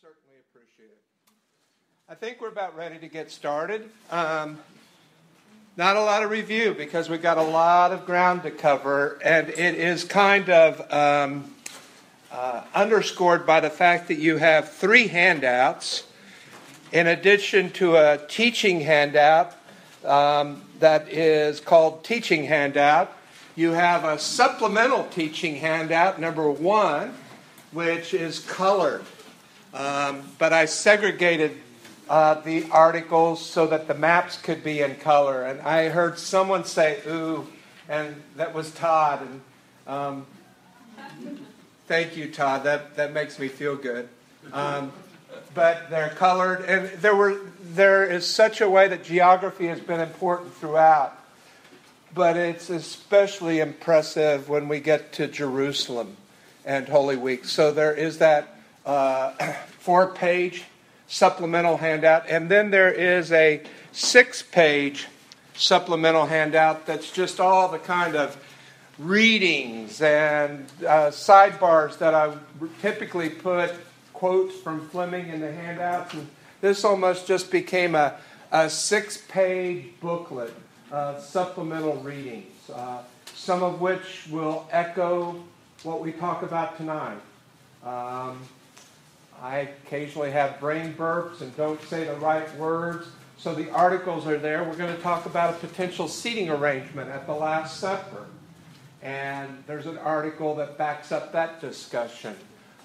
Certainly appreciate it. I think we're about ready to get started. Not a lot of review because we've got a lot of ground to cover, and it is kind of underscored by the fact that you have 3 handouts in addition to a teaching handout that is called Teaching Handout. You have a supplemental teaching handout, number 1, which is colored. But I segregated the articles so that the maps could be in color. And I heard someone say, ooh, and that was Todd. And thank you, Todd. That makes me feel good. But they're colored. And there is such a way that geography has been important throughout. But it's especially impressive when we get to Jerusalem and Holy Week. So there is that 4-page supplemental handout, and then there is a 6-page supplemental handout that's just all the kind of readings and sidebars that I typically put quotes from Fleming in the handouts. And this almost just became a 6-page booklet of supplemental readings, some of which will echo what we talk about tonight. I occasionally have brain burps and don't say the right words, so the articles are there. We're going to talk about a potential seating arrangement at the Last Supper, and there's an article that backs up that discussion.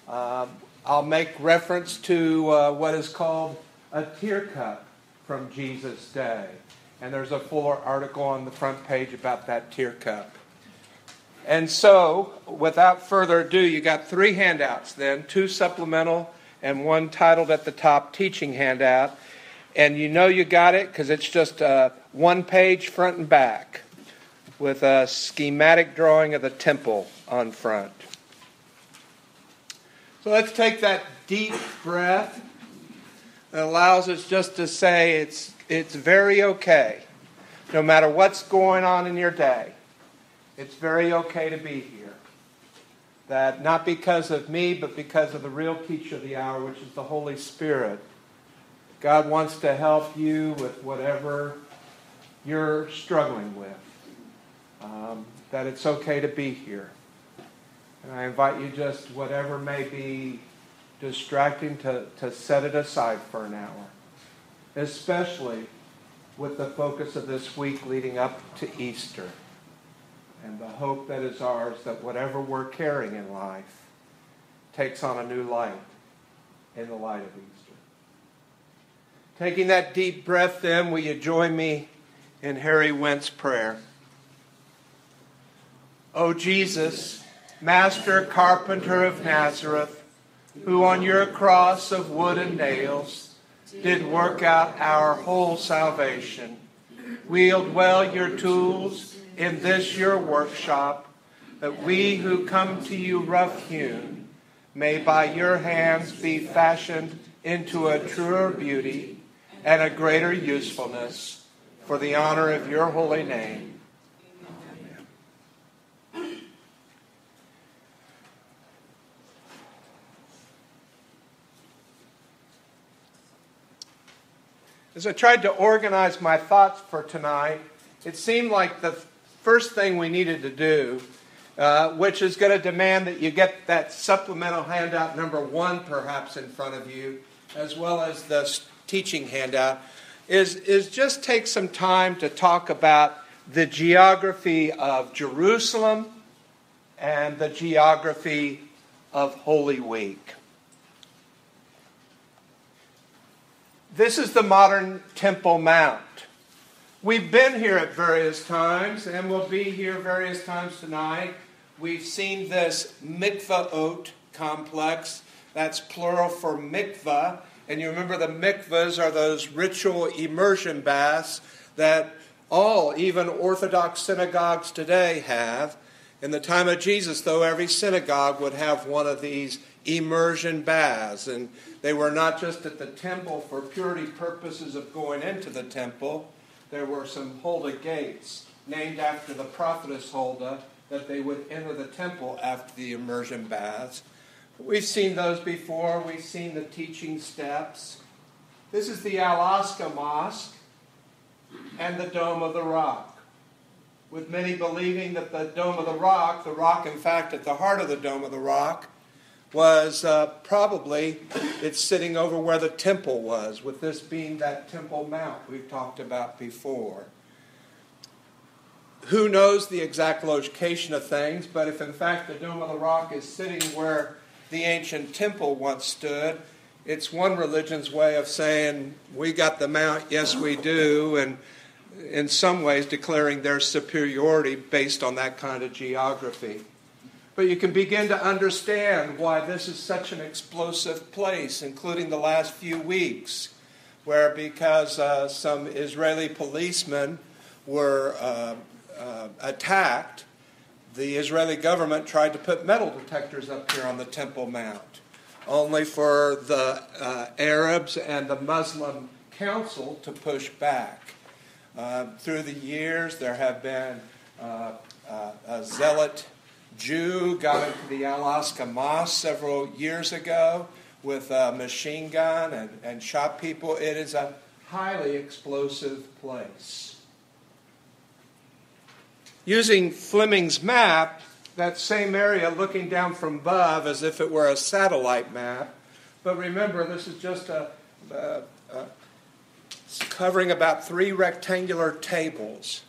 I'll make reference to what is called a tear cup from Jesus' day, and there's a fuller article on the front page about that tear cup. And so, without further ado, you got 3 handouts then, 2 supplemental and 1 titled at the top, Teaching Handout. And you know you got it because it's just 1 page front and back with a schematic drawing of the temple on front. So let's take that deep breath that allows us just to say it's very okay, no matter what's going on in your day. It's very okay to be here. That not because of me, but because of the real teacher of the hour, which is the Holy Spirit. God wants to help you with whatever you're struggling with. That it's okay to be here. And I invite you just, whatever may be distracting, to set it aside for an hour. Especially with the focus of this week leading up to Easter. And the hope that is ours, that whatever we're carrying in life takes on a new light in the light of Easter. Taking that deep breath then, will you join me in Harry Went's prayer? O Jesus, Master Carpenter of Nazareth, who on your cross of wood and nails did work out our whole salvation, wield well your tools in this your workshop, that we who come to you rough-hewn may by your hands be fashioned into a truer beauty and a greater usefulness for the honor of your holy name. Amen. As I tried to organize my thoughts for tonight, it seemed like the first thing we needed to do, which is going to demand that you get that supplemental handout number 1 perhaps in front of you, as well as the teaching handout, is just take some time to talk about the geography of Jerusalem and the geography of Holy Week. This is the modern Temple Mount. We've been here at various times, and we'll be here various times tonight. We've seen this mikvaot complex. That's plural for mikvah. And you remember the mikvahs are those ritual immersion baths that all, even Orthodox synagogues today, have. In the time of Jesus, though, every synagogue would have one of these immersion baths. And they were not just at the temple for purity purposes of going into the temple. There were some Huldah gates named after the prophetess Huldah that they would enter the temple after the immersion baths. We've seen those before. We've seen the teaching steps. This is the Al-Aqsa Mosque and the Dome of the Rock, with many believing that the Dome of the Rock, in fact, at the heart of the Dome of the Rock, was probably, it's sitting over where the temple was, with this being that Temple Mount we've talked about before. Who knows the exact location of things, but if in fact the Dome of the Rock is sitting where the ancient temple once stood, it's one religion's way of saying, we got the mount, yes we do, and in some ways declaring their superiority based on that kind of geography. But you can begin to understand why this is such an explosive place, including the last few weeks, where because some Israeli policemen were attacked, the Israeli government tried to put metal detectors up here on the Temple Mount, only for the Arabs and the Muslim Council to push back. Through the years, there have been a zealot Jew got into the Al-Aqsa Mosque several years ago with a machine gun and shot people. It is a highly explosive place. Using Fleming's map, that same area looking down from above as if it were a satellite map. But remember, this is just covering about 3 rectangular tables.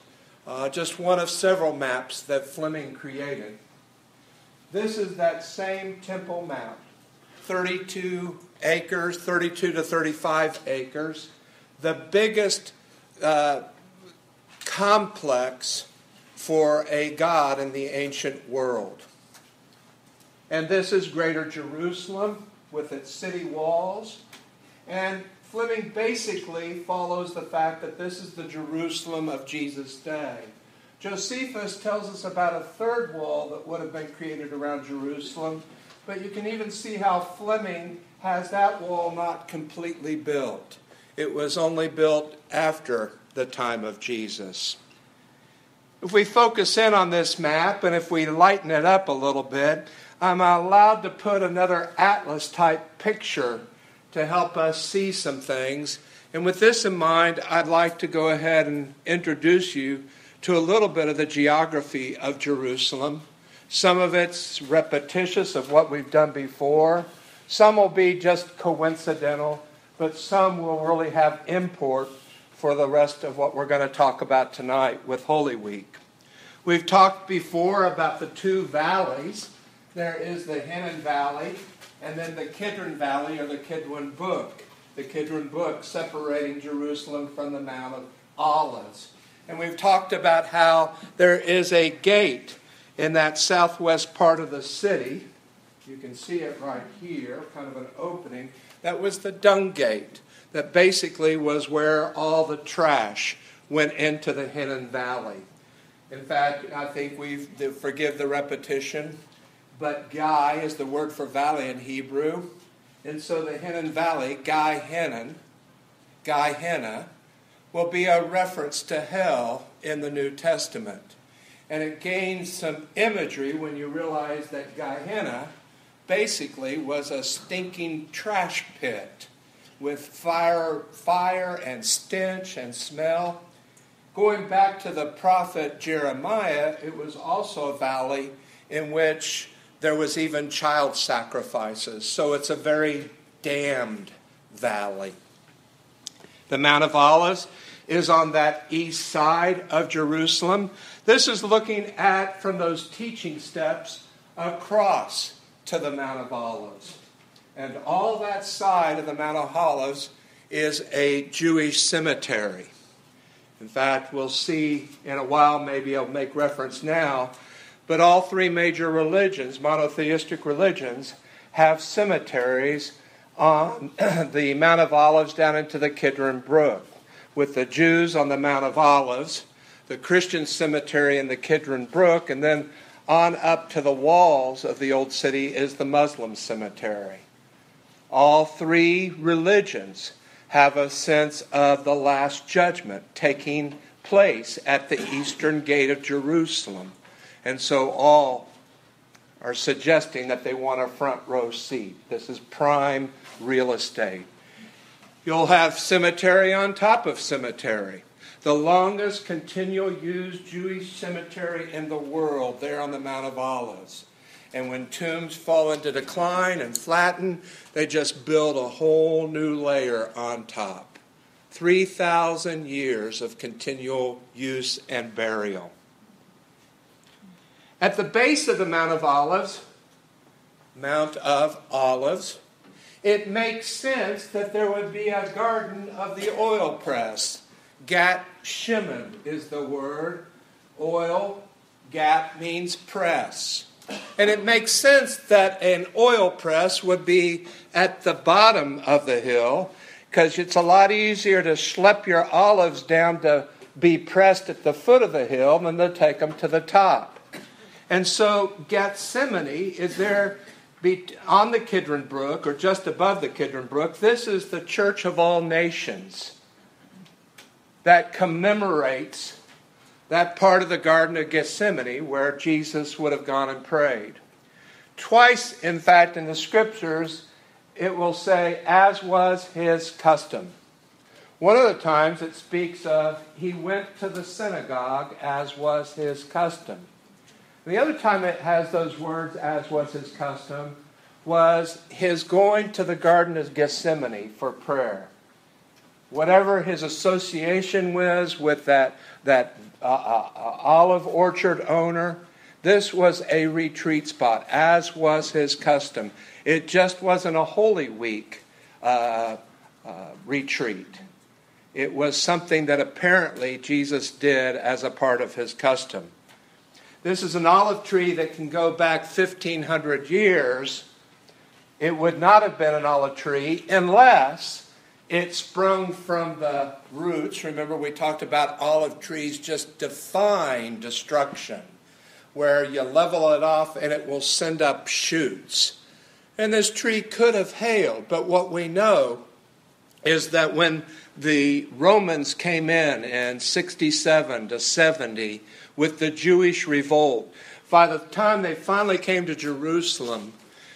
Just one of several maps that Fleming created. This is that same Temple Mount. 32 acres, 32 to 35 acres. The biggest complex for a god in the ancient world. And this is Greater Jerusalem with its city walls. And Fleming basically follows the fact that this is the Jerusalem of Jesus' day. Josephus tells us about a third wall that would have been created around Jerusalem, but you can even see how Fleming has that wall not completely built. It was only built after the time of Jesus. If we focus in on this map, and if we lighten it up a little bit, I'm allowed to put another atlas-type picture to help us see some things. And with this in mind, I'd like to go ahead and introduce you to a little bit of the geography of Jerusalem. Some of it's repetitious of what we've done before. Some will be just coincidental, but some will really have import for the rest of what we're going to talk about tonight with Holy Week. We've talked before about the 2 valleys. There is the Hinnom Valley and then the Kidron Valley, or the Kidron Brook. The Kidron Brook separating Jerusalem from the Mount of Olives. And we've talked about how there is a gate in that southwest part of the city. You can see it right here, kind of an opening. That was the Dung Gate. That basically was where all the trash went into the Hinnom Valley. In fact, I think forgive the repetition, but Gai is the word for valley in Hebrew. And so the Hinnom Valley, Gai Henna, will be a reference to hell in the New Testament. And it gains some imagery when you realize that Gehenna basically was a stinking trash pit with fire and stench and smell. Going back to the prophet Jeremiah, it was also a valley in which there was even child sacrifices. So it's a very damned valley. The Mount of Olives is on that east side of Jerusalem. This is looking at, from those teaching steps, across to the Mount of Olives. And all that side of the Mount of Olives is a Jewish cemetery. In fact, we'll see in a while, maybe I'll make reference now, but all 3 major religions, monotheistic religions, have cemeteries on the Mount of Olives down into the Kidron Brook, with the Jews on the Mount of Olives, the Christian cemetery in the Kidron Brook, and then on up to the walls of the old city is the Muslim cemetery. All 3 religions have a sense of the Last Judgment taking place at the eastern gate of Jerusalem. And so all are suggesting that they want a front row seat. This is prime real estate. You'll have cemetery on top of cemetery. The longest continual use Jewish cemetery in the world, there on the Mount of Olives. And when tombs fall into decline and flatten, they just build a whole new layer on top. 3,000 years of continual use and burial. At the base of the Mount of Olives, it makes sense that there would be a garden of the oil press. Gat Shimon is the word. Oil, gat means press. And it makes sense that an oil press would be at the bottom of the hill, because it's a lot easier to schlep your olives down to be pressed at the foot of the hill than to take them to the top. And so Gethsemane is there on the Kidron Brook, or just above the Kidron Brook. This is the Church of all nations that commemorates that part of the Garden of Gethsemane where Jesus would have gone and prayed. Twice, in fact, in the Scriptures, it will say, as was his custom. One of the times it speaks of, he went to the synagogue as was his custom. The other time it has those words, as was his custom, was his going to the Garden of Gethsemane for prayer. Whatever his association was with that olive orchard owner, this was a retreat spot, as was his custom. It just wasn't a Holy Week retreat. It was something that apparently Jesus did as a part of his custom. This is an olive tree that can go back 1,500 years. It would not have been an olive tree unless it sprung from the roots. Remember, we talked about olive trees just defying destruction, where you level it off and it will send up shoots. And this tree could have hailed, but what we know is that when the Romans came in 67 to 70 with the Jewish revolt, by the time they finally came to Jerusalem,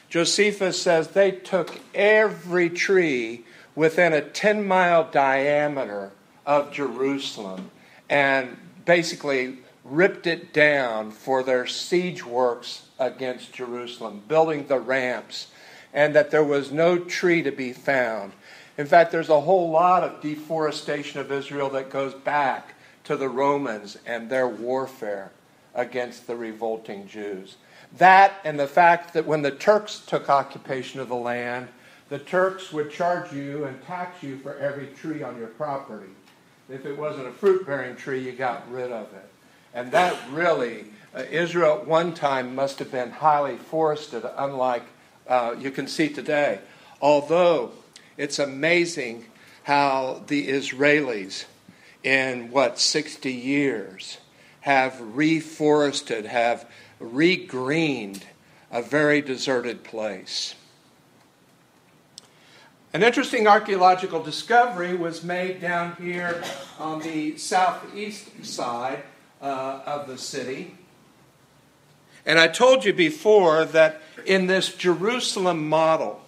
Josephus says they took every tree within a 10-mile diameter of Jerusalem and basically ripped it down for their siege works against Jerusalem, building the ramps, and that there was no tree to be found. In fact, there's a whole lot of deforestation of Israel that goes back to the Romans and their warfare against the revolting Jews. That and the fact that when the Turks took occupation of the land, the Turks would charge you and tax you for every tree on your property. If it wasn't a fruit-bearing tree, you got rid of it. And that really, Israel at one time must have been highly forested, unlike you can see today. Although it's amazing how the Israelis in 60 years have reforested, have regreened a very deserted place. An interesting archaeological discovery was made down here on the southeast side of the city. And I told you before that in this Jerusalem model,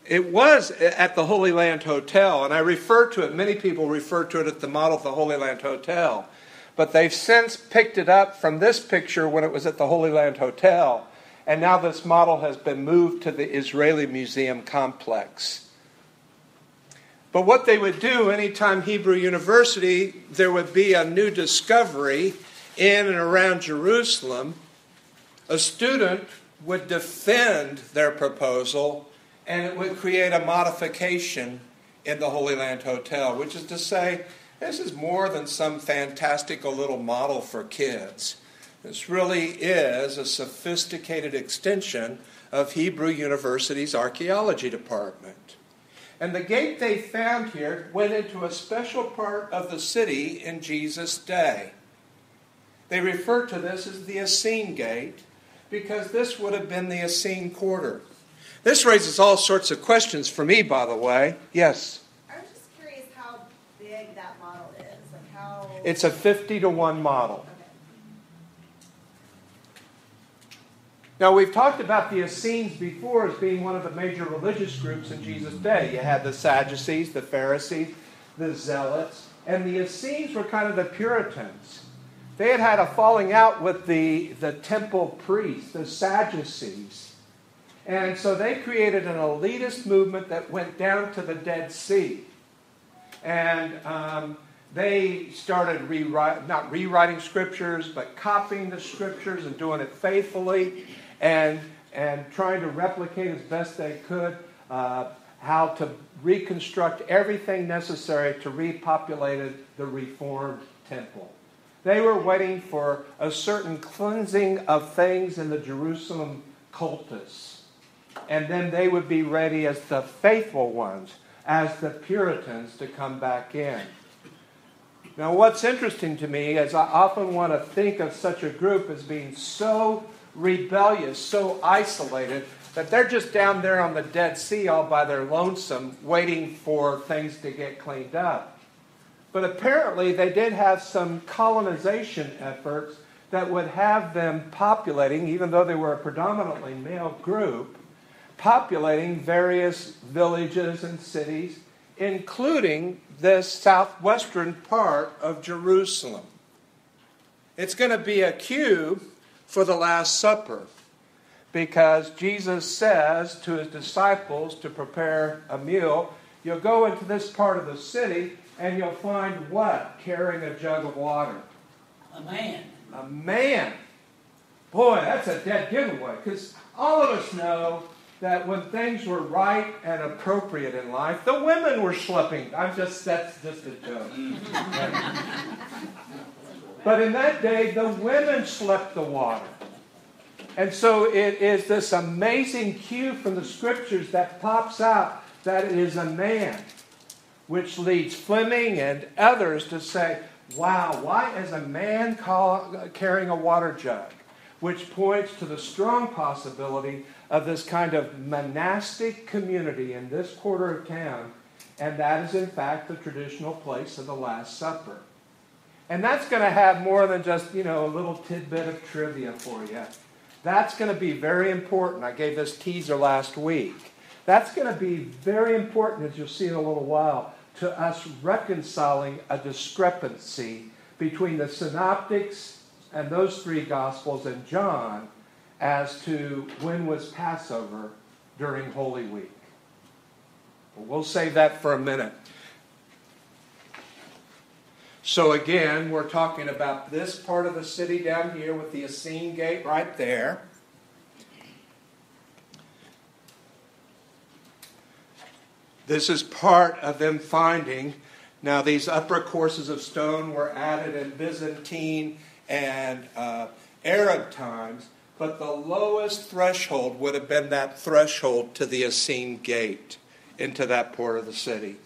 it was at the Holy Land Hotel, and I refer to it, many people refer to it as the model of the Holy Land Hotel. But they've since picked it up from this picture when it was at the Holy Land Hotel. And now this model has been moved to the Israeli Museum complex. But what they would do anytime Hebrew University, there would be a new discovery in and around Jerusalem, a student would defend their proposal and it would create a modification in the Holy Land Hotel, which is to say, this is more than some fantastical little model for kids. This really is a sophisticated extension of Hebrew University's archaeology department. And the gate they found here went into a special part of the city in Jesus' day. They refer to this as the Essene Gate because this would have been the Essene Quarter. This raises all sorts of questions for me, by the way. Yes? I was just curious how big that model is. Like how... It's a 50-to-1 model. Now, we've talked about the Essenes before as being one of the major religious groups in Jesus' day. You had the Sadducees, the Pharisees, the Zealots, and the Essenes were kind of the Puritans. They had a falling out with the temple priests, the Sadducees. And so they created an elitist movement that went down to the Dead Sea. And they started not rewriting scriptures, but copying the scriptures and doing it faithfully and trying to replicate as best they could how to reconstruct everything necessary to repopulate the reformed temple. They were waiting for a certain cleansing of things in the Jerusalem cultus. And then they would be ready as the faithful ones, as the Puritans, to come back in. Now, what's interesting to me is I often want to think of such a group as being so rebellious, so isolated, that they're just down there on the Dead Sea all by their lonesome, waiting for things to get cleaned up. But apparently they did have some colonization efforts that would have them populating, even though they were a predominantly male group, populating various villages and cities, including this southwestern part of Jerusalem. It's going to be a cue for the Last Supper, because Jesus says to his disciples to prepare a meal, you'll go into this part of the city and you'll find what? Carrying a jug of water. A man. A man. Boy, that's a dead giveaway, because all of us know that when things were right and appropriate in life, the women were schlepping. That's just a joke. But in that day, the women schlepped the water. And so it is this amazing cue from the scriptures that pops out that it is a man, which leads Fleming and others to say, wow, why is a man carrying a water jug? Which points to the strong possibility of this kind of monastic community in this quarter of town, and that is in fact the traditional place of the Last Supper. And that's going to have more than just, a little tidbit of trivia for you. That's going to be very important. I gave this teaser last week. That's going to be very important, as you'll see in a little while, to us reconciling a discrepancy between the synoptics and those three Gospels and John as to when was Passover during Holy Week. We'll save that for a minute. So again, we're talking about this part of the city down here with the Essene Gate right there. This is part of them finding. Now, these upper courses of stone were added in Byzantine and Arab times, but the lowest threshold would have been that threshold to the Essene Gate into that part of the city.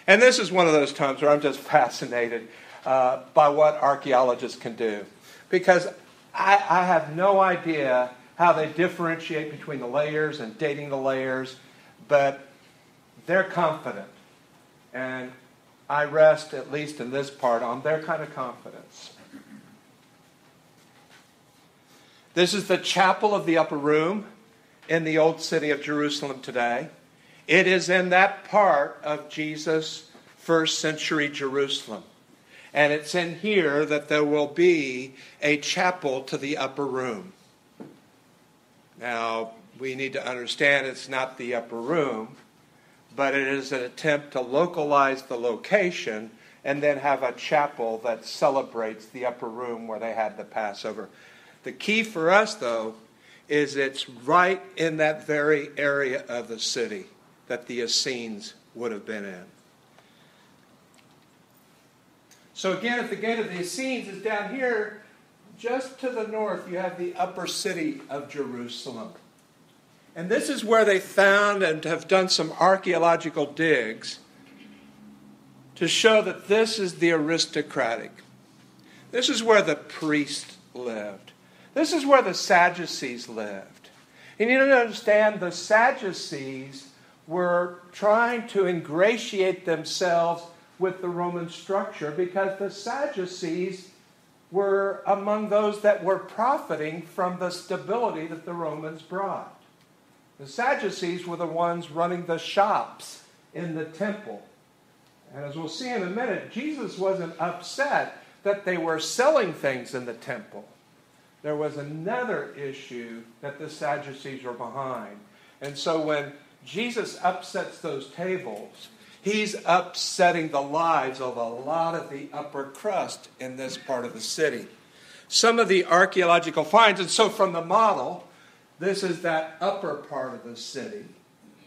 And this is one of those times where I'm just fascinated by what archaeologists can do. Because I have no idea how they differentiate between the layers and dating the layers, but they're confident. And I rest, at least in this part, on their kind of confidence. This is the chapel of the upper room in the old city of Jerusalem today. It is in that part of Jesus' first century Jerusalem. And it's in here that there will be a chapel to the upper room. Now, we need to understand it's not the upper room, but it is an attempt to localize the location and then have a chapel that celebrates the upper room where they had the Passover. The key for us, though, is it's right in that very area of the city that the Essenes would have been in. So again, if the gate of the Essenes is down here, just to the north, you have the upper city of Jerusalem. And this is where they found and have done some archaeological digs to show that this is the aristocratic. This is where the priests lived. This is where the Sadducees lived. And you need to understand, the Sadducees were trying to ingratiate themselves with the Roman structure because the Sadducees were among those that were profiting from the stability that the Romans brought. The Sadducees were the ones running the shops in the temple. And as we'll see in a minute, Jesus wasn't upset that they were selling things in the temple. There was another issue that the Sadducees were behind. And so when Jesus upsets those tables, he's upsetting the lives of a lot of the upper crust in this part of the city. Some of the archaeological finds, and so from the model, this is that upper part of the city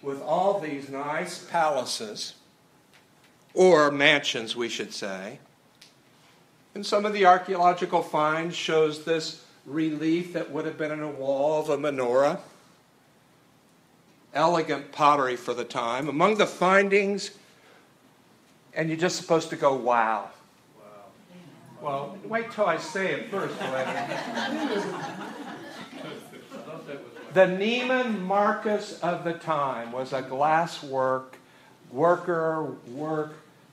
with all these nice palaces, or mansions, we should say. And some of the archaeological finds shows this relief that would have been in a wall of a menorah. Elegant pottery for the time. Among the findings, and you're just supposed to go, wow. Well, wait till I say it first. The Neiman Marcus of the time was a glass work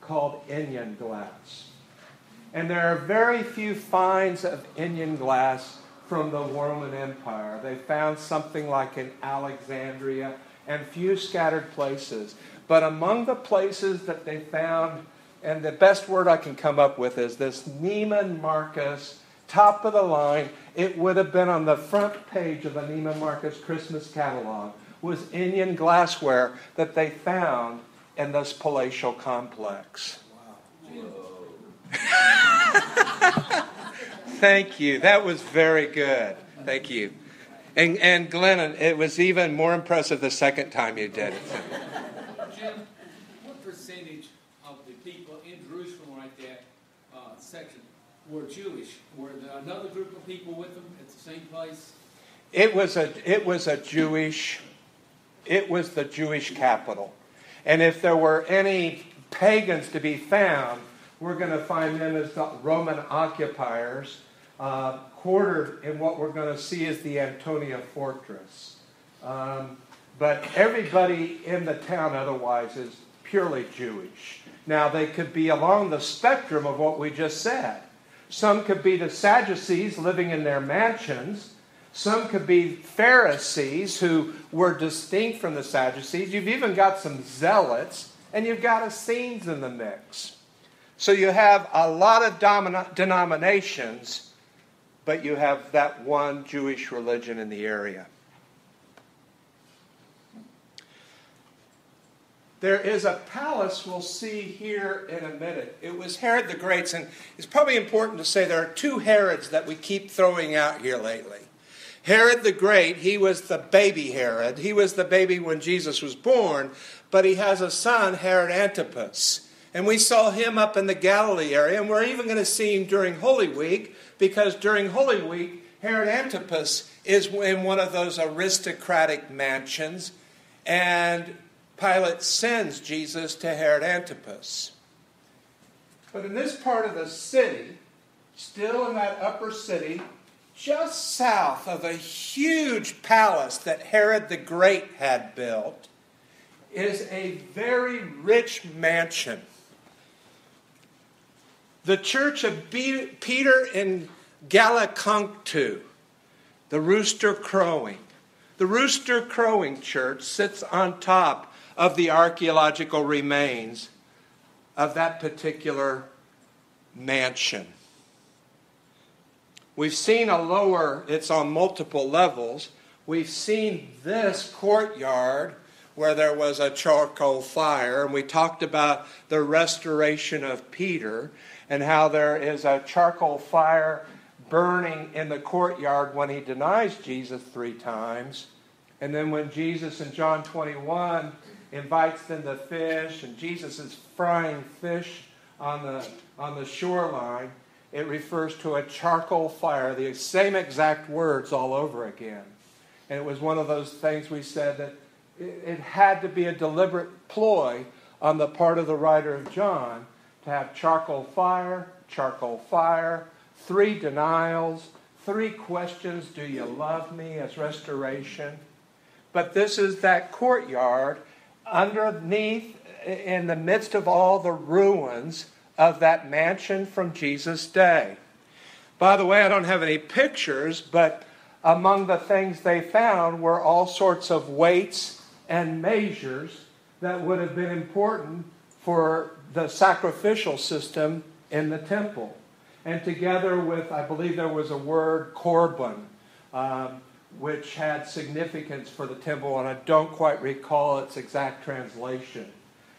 called Indian glass. And there are very few finds of Indian glass from the Roman Empire. They found something like in Alexandria and few scattered places. But among the places that they found, and the best word I can come up with is this Neiman Marcus, top of the line. It would have been on the front page of the Neiman Marcus Christmas catalog, was Indian glassware that they found in this palatial complex. Thank you. That was very good. Thank you. And Glenn, it was even more impressive the second time you did it. Jim, what percentage of the people in Jerusalem like that section were Jewish? Were there another group of people with them at the same place? It was the Jewish capital. And if there were any pagans to be found, we're going to find them as the Roman occupiers, quartered in what we're going to see as the Antonia fortress. But everybody in the town otherwise is purely Jewish. Now, they could be along the spectrum of what we just said. Some could be the Sadducees living in their mansions. Some could be Pharisees who were distinct from the Sadducees. You've even got some zealots, and you've got Essenes in the mix. So you have a lot of denominations, but you have that one Jewish religion in the area. There is a palace we'll see here in a minute. It was Herod the Great's, and it's probably important to say there are two Herods that we keep throwing out here lately. Herod the Great, he was the baby Herod. He was the baby when Jesus was born, but he has a son, Herod Antipas. And we saw him up in the Galilee area, and we're even going to see him during Holy Week, because during Holy Week, Herod Antipas is in one of those aristocratic mansions, and Pilate sends Jesus to Herod Antipas. But in this part of the city, still in that upper city, just south of a huge palace that Herod the Great had built, is a very rich mansion. The church of Peter in Gallicantu, the rooster crowing. The rooster crowing church sits on top of the archaeological remains of that particular mansion. We've seen it's on multiple levels. We've seen this courtyard where there was a charcoal fire, and we talked about the restoration of Peter and how there is a charcoal fire burning in the courtyard when he denies Jesus 3 times. And then when Jesus in John 21 invites them to fish, and Jesus is frying fish on the shoreline, it refers to a charcoal fire, the same exact words all over again. And it was one of those things we said that it had to be a deliberate ploy on the part of the writer of John to have charcoal fire, 3 denials, 3 questions, do you love me, as restoration. But this is that courtyard underneath, in the midst of all the ruins of that mansion from Jesus' day. By the way, I don't have any pictures, but among the things they found were all sorts of weights and measures that would have been important for the sacrificial system in the temple. And together with, I believe there was a word, korban, which had significance for the temple, and I don't quite recall its exact translation.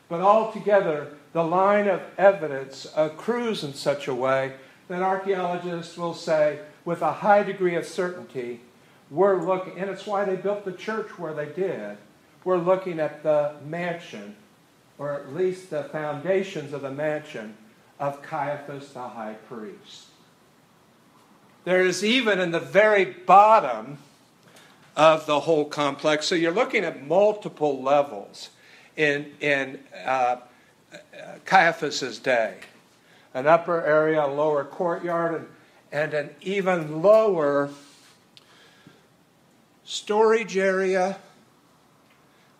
But altogether, the line of evidence accrues in such a way that archaeologists will say, with a high degree of certainty, we're looking, and it's why they built the church where they did, we're looking at the mansion, or at least the foundations of the mansion of Caiaphas the high priest. There is even in the very bottom of the whole complex, so you're looking at multiple levels in Caiaphas's day. An upper area, a lower courtyard, and an even lower storage area.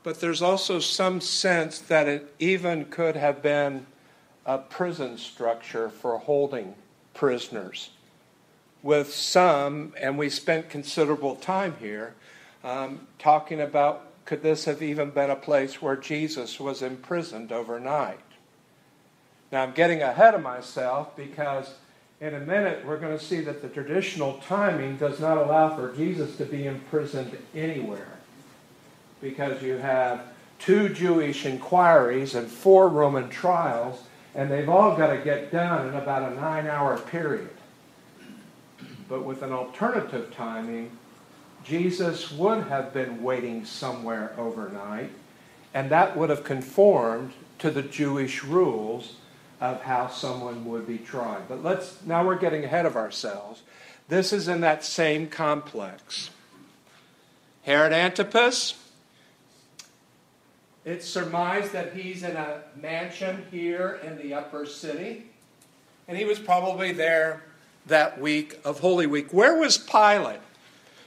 But there's also some sense that it even could have been a prison structure for holding prisoners. With some, and we spent considerable time here, talking about could this have even been a place where Jesus was imprisoned overnight. Now I'm getting ahead of myself because in a minute we're going to see that the traditional timing does not allow for Jesus to be imprisoned anywhere. Because you have 2 Jewish inquiries and 4 Roman trials, and they've all got to get done in about a 9-hour period. But with an alternative timing, Jesus would have been waiting somewhere overnight, and that would have conformed to the Jewish rules of how someone would be tried. But now we're getting ahead of ourselves. This is in that same complex. Herod Antipas, it's surmised that he's in a mansion here in the upper city, and he was probably there that week of Holy Week. Where was Pilate?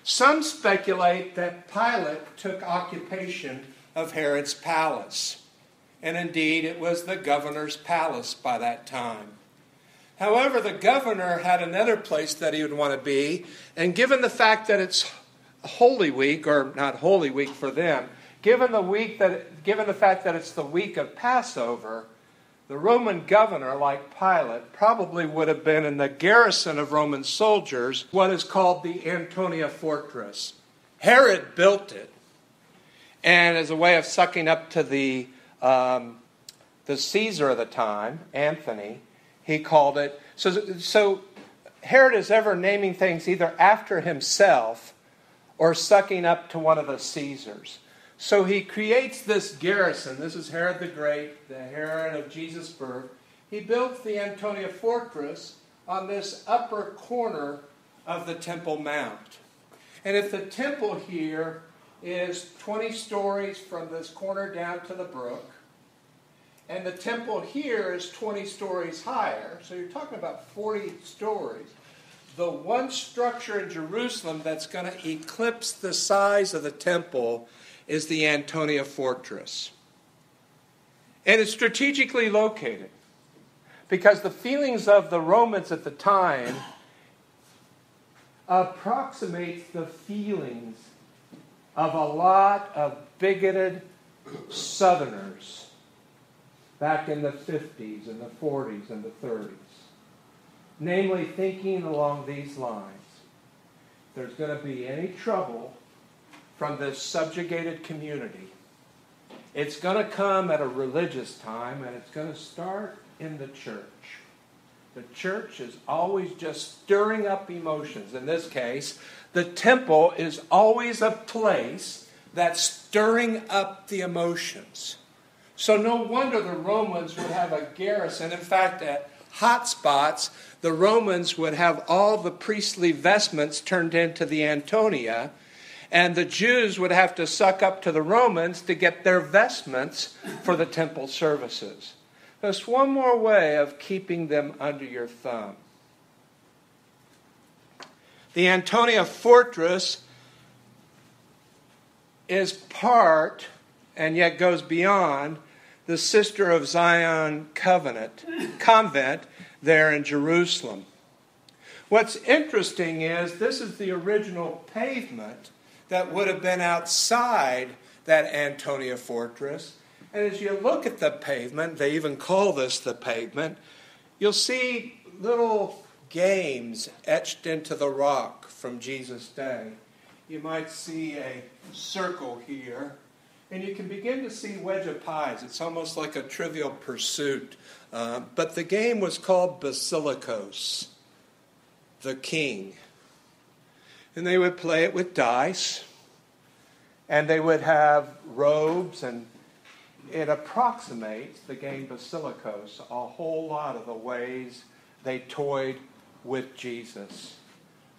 Some speculate that Pilate took occupation of Herod's palace. And indeed, it was the governor's palace by that time. However, the governor had another place that he would want to be. And given the fact that it's Holy Week, or not Holy Week for them, given the fact that it's the week of Passover, the Roman governor, like Pilate, probably would have been in the garrison of Roman soldiers, what is called the Antonia Fortress. Herod built it, and as a way of sucking up to the Caesar of the time, Anthony, he called it. So Herod is ever naming things either after himself or sucking up to one of the Caesars. So he creates this garrison. This is Herod the Great, the Herod of Jesus' birth. He builds the Antonia Fortress on this upper corner of the Temple Mount. And if the temple here is 20 stories from this corner down to the brook, and the temple here is 20 stories higher, so you're talking about 40 stories. The one structure in Jerusalem that's going to eclipse the size of the temple is the Antonia Fortress. And it's strategically located because the feelings of the Romans at the time approximates the feelings of a lot of bigoted Southerners back in the 50s and the 40s and the 30s. Namely, thinking along these lines. If there's going to be any trouble from this subjugated community, it's going to come at a religious time, and it's going to start in the church. The church is always just stirring up emotions. In this case, the temple is always a place that's stirring up the emotions. So no wonder the Romans would have a garrison. In fact, at hot spots, the Romans would have all the priestly vestments turned into the Antonia, and the Jews would have to suck up to the Romans to get their vestments for the temple services. That's one more way of keeping them under your thumb. The Antonia Fortress is part, and yet goes beyond, the Sister of Zion convent there in Jerusalem. What's interesting is this is the original pavement that would have been outside that Antonia fortress. And as you look at the pavement, they even call this the pavement, you'll see little games etched into the rock from Jesus' day. You might see a circle here, and you can begin to see wedge of pies. It's almost like a Trivial Pursuit. But the game was called Basilikos, the king. And they would play it with dice, and they would have robes, and it approximates the game Basilikos a whole lot of the ways they toyed with Jesus.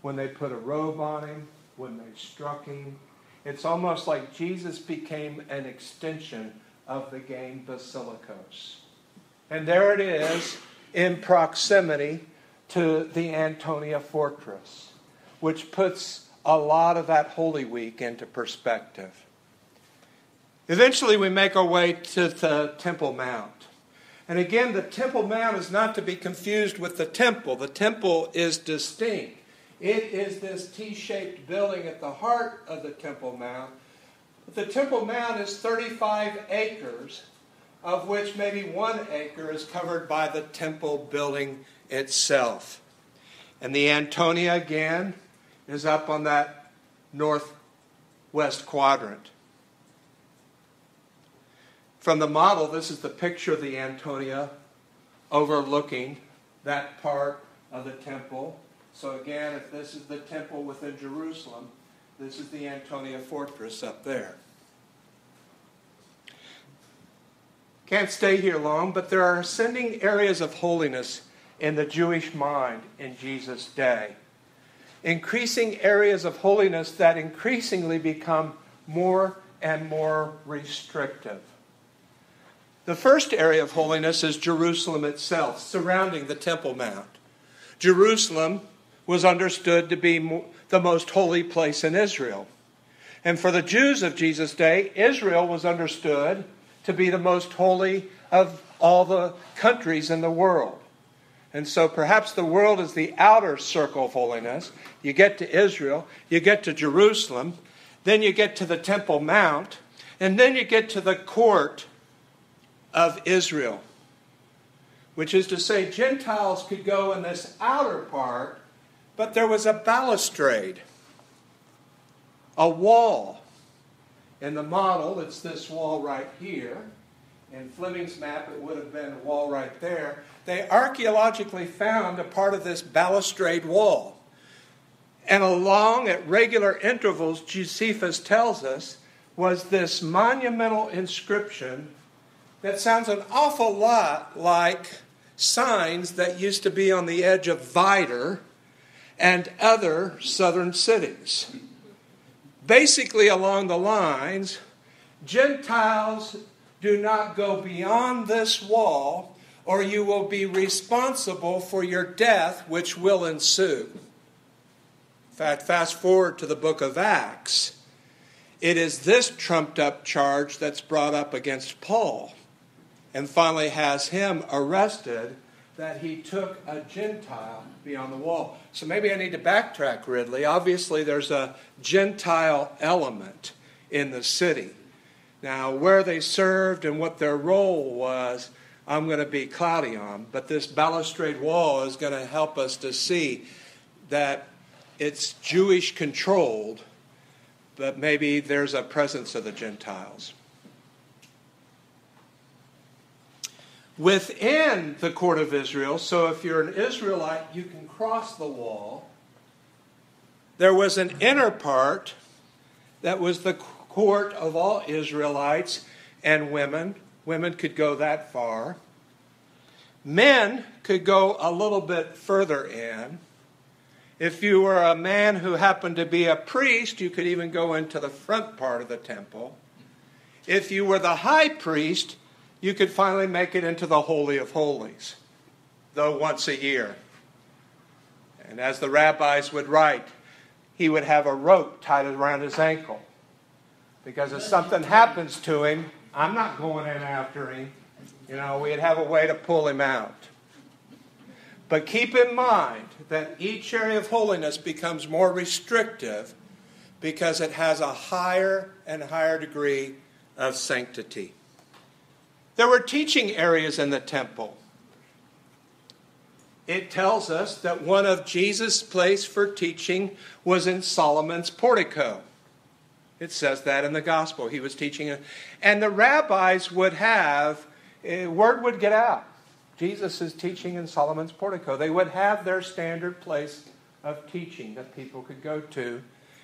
When they put a robe on him, when they struck him, it's almost like Jesus became an extension of the game Basilikos. And there it is in proximity to the Antonia fortress, which puts a lot of that Holy Week into perspective. Eventually we make our way to the Temple Mount. And again, the Temple Mount is not to be confused with the temple. The temple is distinct. It is this T-shaped building at the heart of the Temple Mount. But the Temple Mount is 35 acres, of which maybe 1 acre is covered by the temple building itself. And the Antonia, again, is up on that northwest quadrant. From the model, this is the picture of the Antonia overlooking that part of the temple. So again, if this is the temple within Jerusalem, this is the Antonia fortress up there. Can't stay here long, but there are ascending areas of holiness in the Jewish mind in Jesus' day. Increasing areas of holiness that increasingly become more and more restrictive. The first area of holiness is Jerusalem itself, surrounding the Temple Mount. Jerusalem was understood to be the most holy place in Israel. And for the Jews of Jesus' day, Israel was understood to be the most holy of all the countries in the world. And so perhaps the world is the outer circle of holiness. You get to Israel, you get to Jerusalem, then you get to the Temple Mount, and then you get to the court of Israel. Which is to say, Gentiles could go in this outer part, but there was a balustrade, a wall. In the model, it's this wall right here. In Fleming's map, it would have been a wall right there. They archaeologically found a part of this balustrade wall. And along at regular intervals, Josephus tells us, was this monumental inscription that sounds an awful lot like signs that used to be on the edge of Vidor and other southern cities. Basically along the lines, Gentiles do not go beyond this wall, or you will be responsible for your death, which will ensue. In fact, fast forward to the book of Acts. It is this trumped up charge that's brought up against Paul, and finally has him arrested that he took a Gentile beyond the wall. So maybe I need to backtrack, Ridley. Obviously, there's a Gentile element in the city. Now, where they served and what their role was, I'm going to be cloudy on. But this balustrade wall is going to help us to see that it's Jewish controlled, but maybe there's a presence of the Gentiles. Within the court of Israel, so if you're an Israelite, you can cross the wall. There was an inner part that was the court of all Israelites and women. Women could go that far. Men could go a little bit further in. If you were a man who happened to be a priest, you could even go into the front part of the temple. If you were the high priest, you could finally make it into the Holy of Holies, though once a year. And as the rabbis would write, he would have a rope tied around his ankle. Because if something happens to him, I'm not going in after him. We'd have a way to pull him out. But keep in mind that each area of holiness becomes more restrictive because it has a higher and higher degree of sanctity. There were teaching areas in the temple. It tells us that one of Jesus' place for teaching was in Solomon's portico. It says that in the gospel. He was teaching. And the rabbis would have, word would get out. Jesus is teaching in Solomon's portico. They would have their standard place of teaching that people could go to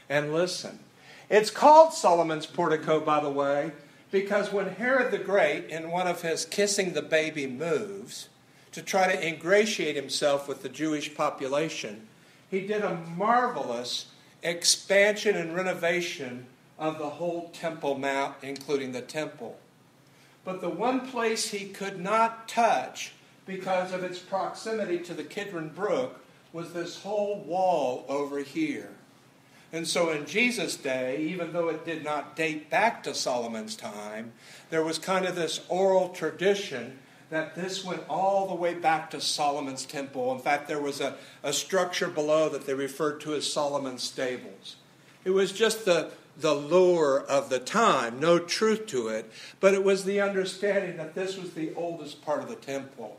and listen. It's called Solomon's portico, by the way, because when Herod the Great, in one of his kissing the baby moves, to try to ingratiate himself with the Jewish population, he did a marvelous expansion and renovation of the whole Temple Mount, including the temple. But the one place he could not touch because of its proximity to the Kidron Brook was this whole wall over here. And so in Jesus' day, even though it did not date back to Solomon's time, there was kind of this oral tradition that this went all the way back to Solomon's temple. In fact, there was a structure below that they referred to as Solomon's stables. It was just the lore of the time, no truth to it, but it was the understanding that this was the oldest part of the temple.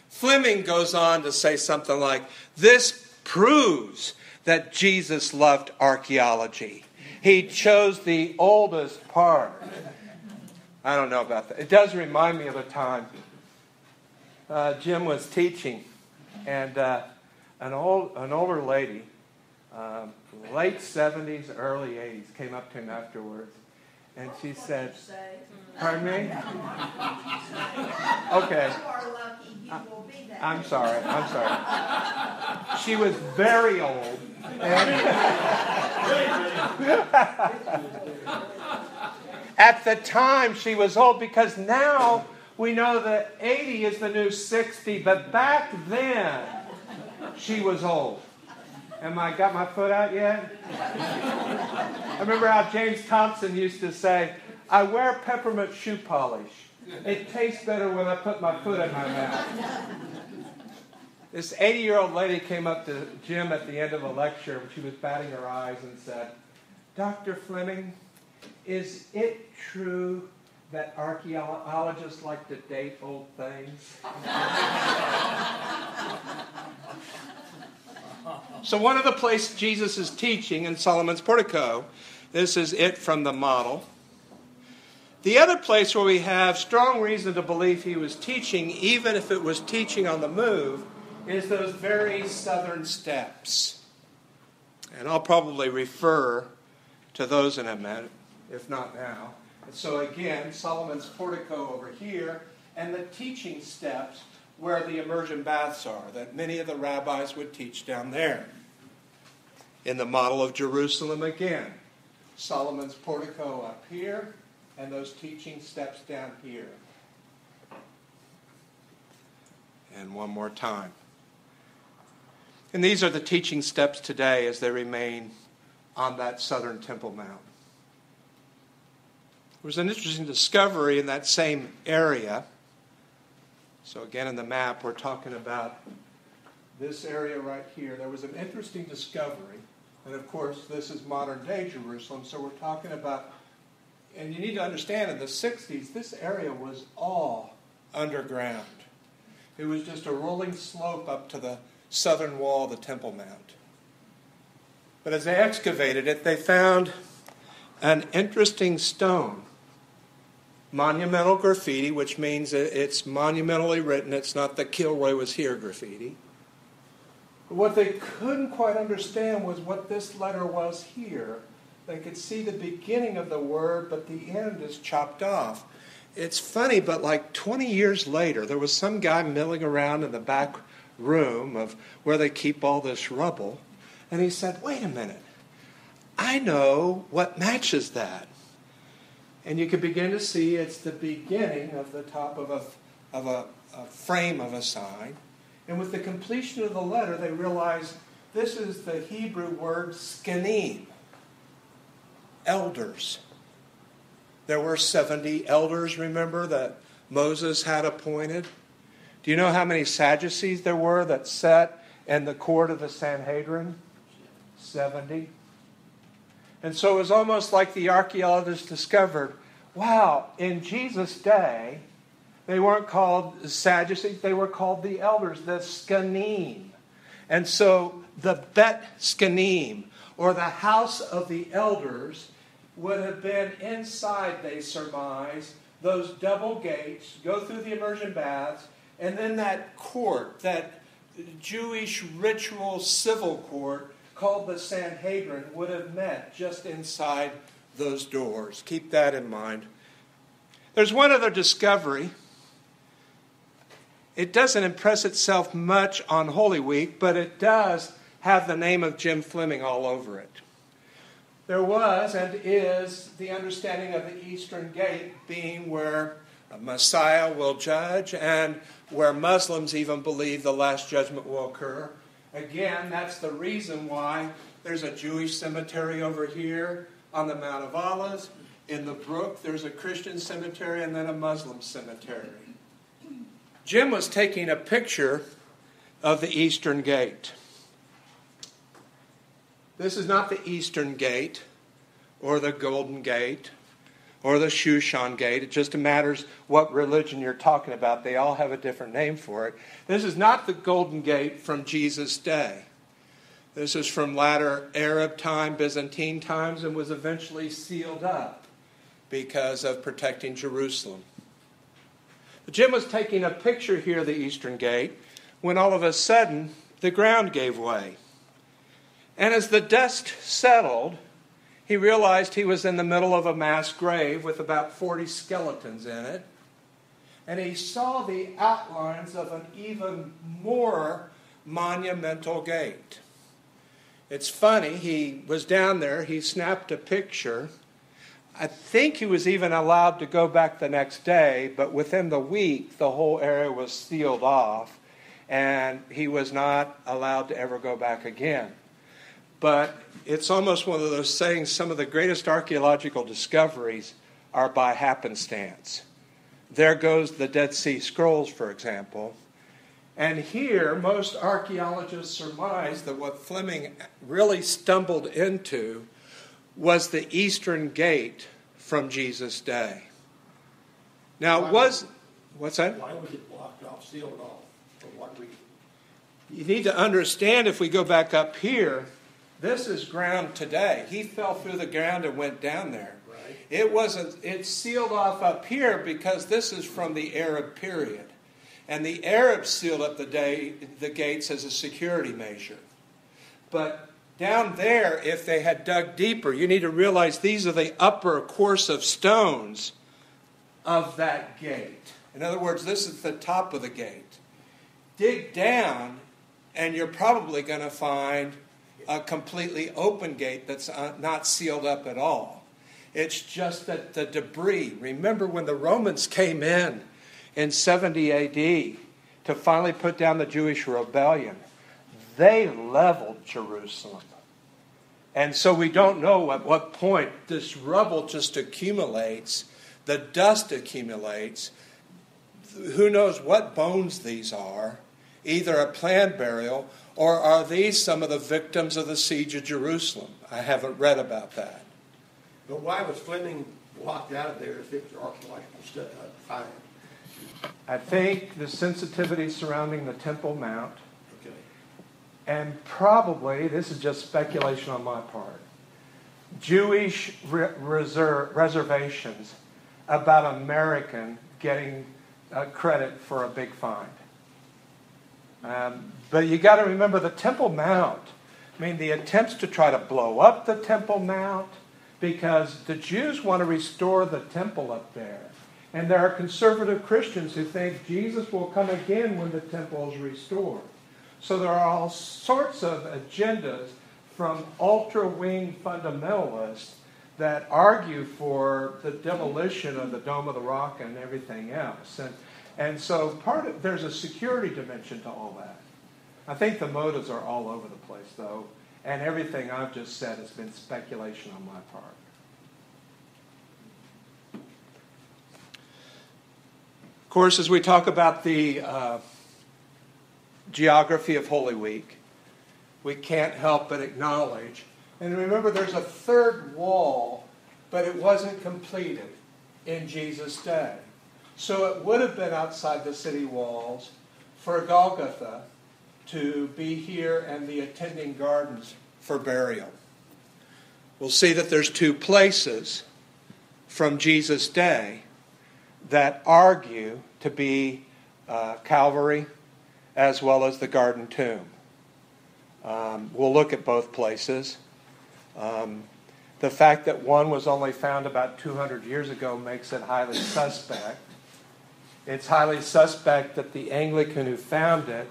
Fleming goes on to say something like, this proves that Jesus loved archaeology. He chose the oldest part. I don't know about that. It does remind me of a time Jim was teaching, and an older lady, late 70s, early 80s, came up to him afterwards, and she said, pardon me? Okay. You are lucky you will be that. I'm sorry. She was very old. At the time, she was old, because now we know that 80 is the new 60, but back then, she was old. Am I got my foot out yet? I remember how James Thompson used to say, I wear peppermint shoe polish. It tastes better when I put my foot in my mouth. This 80-year-old lady came up to Jim at the end of a lecture. She was batting her eyes and said, Dr. Fleming, is it true that archaeologists like to date old things? So one of the places Jesus is teaching in Solomon's portico, this is it from the model. The other place where we have strong reason to believe he was teaching, even if it was teaching on the move, is those very southern steps. And I'll probably refer to those in a minute, if not now. And so again, Solomon's portico over here, and the teaching steps where the immersion baths are, that many of the rabbis would teach down there. In the model of Jerusalem again, Solomon's portico up here, and those teaching steps down here. And one more time. And these are the teaching steps today as they remain on that southern Temple Mount. There was an interesting discovery in that same area. So again, in the map, we're talking about this area right here. There was an interesting discovery. And of course, this is modern-day Jerusalem. So we're talking about, and you need to understand, in the 60s, this area was all underground. It was just a rolling slope up to the southern wall of the Temple Mount. But as they excavated it, they found an interesting stone. Monumental graffiti, which means it's monumentally written. It's not the Kilroy was here graffiti. But what they couldn't quite understand was what this letter was here. They could see the beginning of the word, but the end is chopped off. It's funny, but like 20 years later, there was some guy milling around in the back room of where they keep all this rubble, and he said, wait a minute, I know what matches that. And you can begin to see it's the beginning of the top of a frame of a sign. And with the completion of the letter, they realized this is the Hebrew word skenim, elders. There were 70 elders, remember, that Moses had appointed. Do you know how many Sadducees there were that sat in the court of the Sanhedrin? 70. And so it was almost like the archaeologists discovered, wow, in Jesus' day, they weren't called Sadducees, they were called the elders, the Skanim. And so the Bet Skanim, or the house of the elders, would have been inside, they surmise, those double gates, go through the immersion baths, and then that court, that Jewish ritual civil court called the Sanhedrin, would have met just inside those doors. Keep that in mind. There's one other discovery. It doesn't impress itself much on Holy Week, but it does have the name of Jim Fleming all over it. There was and is the understanding of the Eastern Gate being where a Messiah will judge and where Muslims even believe the Last Judgment will occur. Again, that's the reason why there's a Jewish cemetery over here on the Mount of Olives. In the brook, there's a Christian cemetery and then a Muslim cemetery. Jim was taking a picture of the Eastern Gate. This is not the Eastern Gate or the Golden Gate or the Shushan Gate. It just matters what religion you're talking about. They all have a different name for it. This is not the Golden Gate from Jesus' day. This is from latter Arab time, Byzantine times, and was eventually sealed up because of protecting Jerusalem. Jim was taking a picture here of the Eastern Gate when all of a sudden the ground gave way. And as the dust settled, he realized he was in the middle of a mass grave with about 40 skeletons in it. And he saw the outlines of an even more monumental gate. It's funny, he was down there, he snapped a picture. I think he was even allowed to go back the next day, but within the week, the whole area was sealed off, and he was not allowed to ever go back again. But it's almost one of those sayings, some of the greatest archaeological discoveries are by happenstance. There goes the Dead Sea Scrolls, for example. And here, most archaeologists surmise that what Fleming really stumbled into was the Eastern Gate from Jesus' day. Now, what's that? Why was it blocked off, sealed off? For what reason? You need to understand, if we go back up here, this is ground today. He fell through the ground and went down there. Right. It's sealed off up here because this is from the Arab period. And the Arabs sealed up the gates as a security measure. But down there, if they had dug deeper, you need to realize these are the upper course of stones of that gate. In other words, this is the top of the gate. Dig down, and you're probably going to find a completely open gate that's not sealed up at all. It's just that the debris. Remember when the Romans came in 70 A.D. to finally put down the Jewish rebellion, they leveled Jerusalem. And so we don't know at what point this rubble just accumulates, the dust accumulates. Who knows what bones these are, either a planned burial, or are these some of the victims of the siege of Jerusalem? I haven't read about that. But why was Fleming locked out of there if it was archaeological find? I think the sensitivity surrounding the Temple Mount, Okay. and probably, this is just speculation on my part, Jewish reservations about American getting credit for a big find. But you got to remember the Temple Mount. I mean, the attempts to try to blow up the Temple Mount, because the Jews want to restore the temple up there. And there are conservative Christians who think Jesus will come again when the temple is restored. So there are all sorts of agendas from ultra-wing fundamentalists that argue for the demolition of the Dome of the Rock and everything else. And so there's a security dimension to all that. I think the motives are all over the place, though, and everything I've just said has been speculation on my part. Of course, as we talk about the geography of Holy Week, we can't help but acknowledge. And remember, there's a third wall, but it wasn't completed in Jesus' day. So it would have been outside the city walls for Golgotha to be here and the attending gardens for burial. We'll see that there's two places from Jesus' day that argue to be Calvary as well as the garden tomb. We'll look at both places. The fact that one was only found about 200 years ago makes it highly suspect. It's highly suspect that the Anglican who found it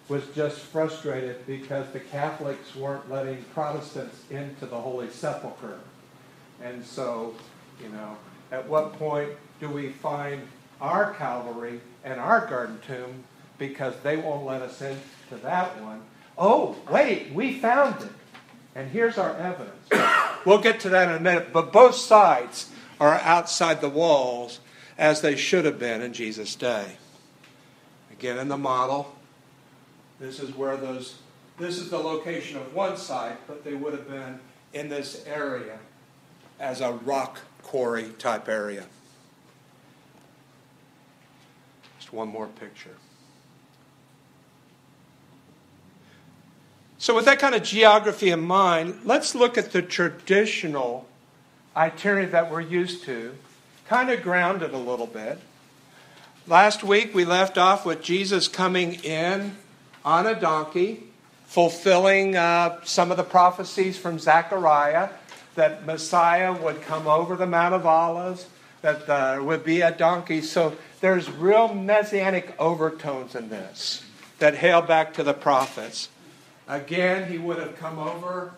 was just frustrated because the Catholics weren't letting Protestants into the Holy Sepulchre. And so, at what point do we find our Calvary and our garden tomb because they won't let us into that one? Oh, wait, we found it. And here's our evidence. We'll get to that in a minute. But both sides are outside the walls as they should have been in Jesus' day. Again, in the model, this is the location of one side, but they would have been in this area as a rock quarry type area. Just one more picture. So with that kind of geography in mind, let's look at the traditional itinerary that we're used to, kind of grounded a little bit. Last week we left off with Jesus coming in on a donkey, fulfilling some of the prophecies from Zechariah, that Messiah would come over the Mount of Olives, that there would be a donkey. So there's real messianic overtones in this that hail back to the prophets. Again, he would have come over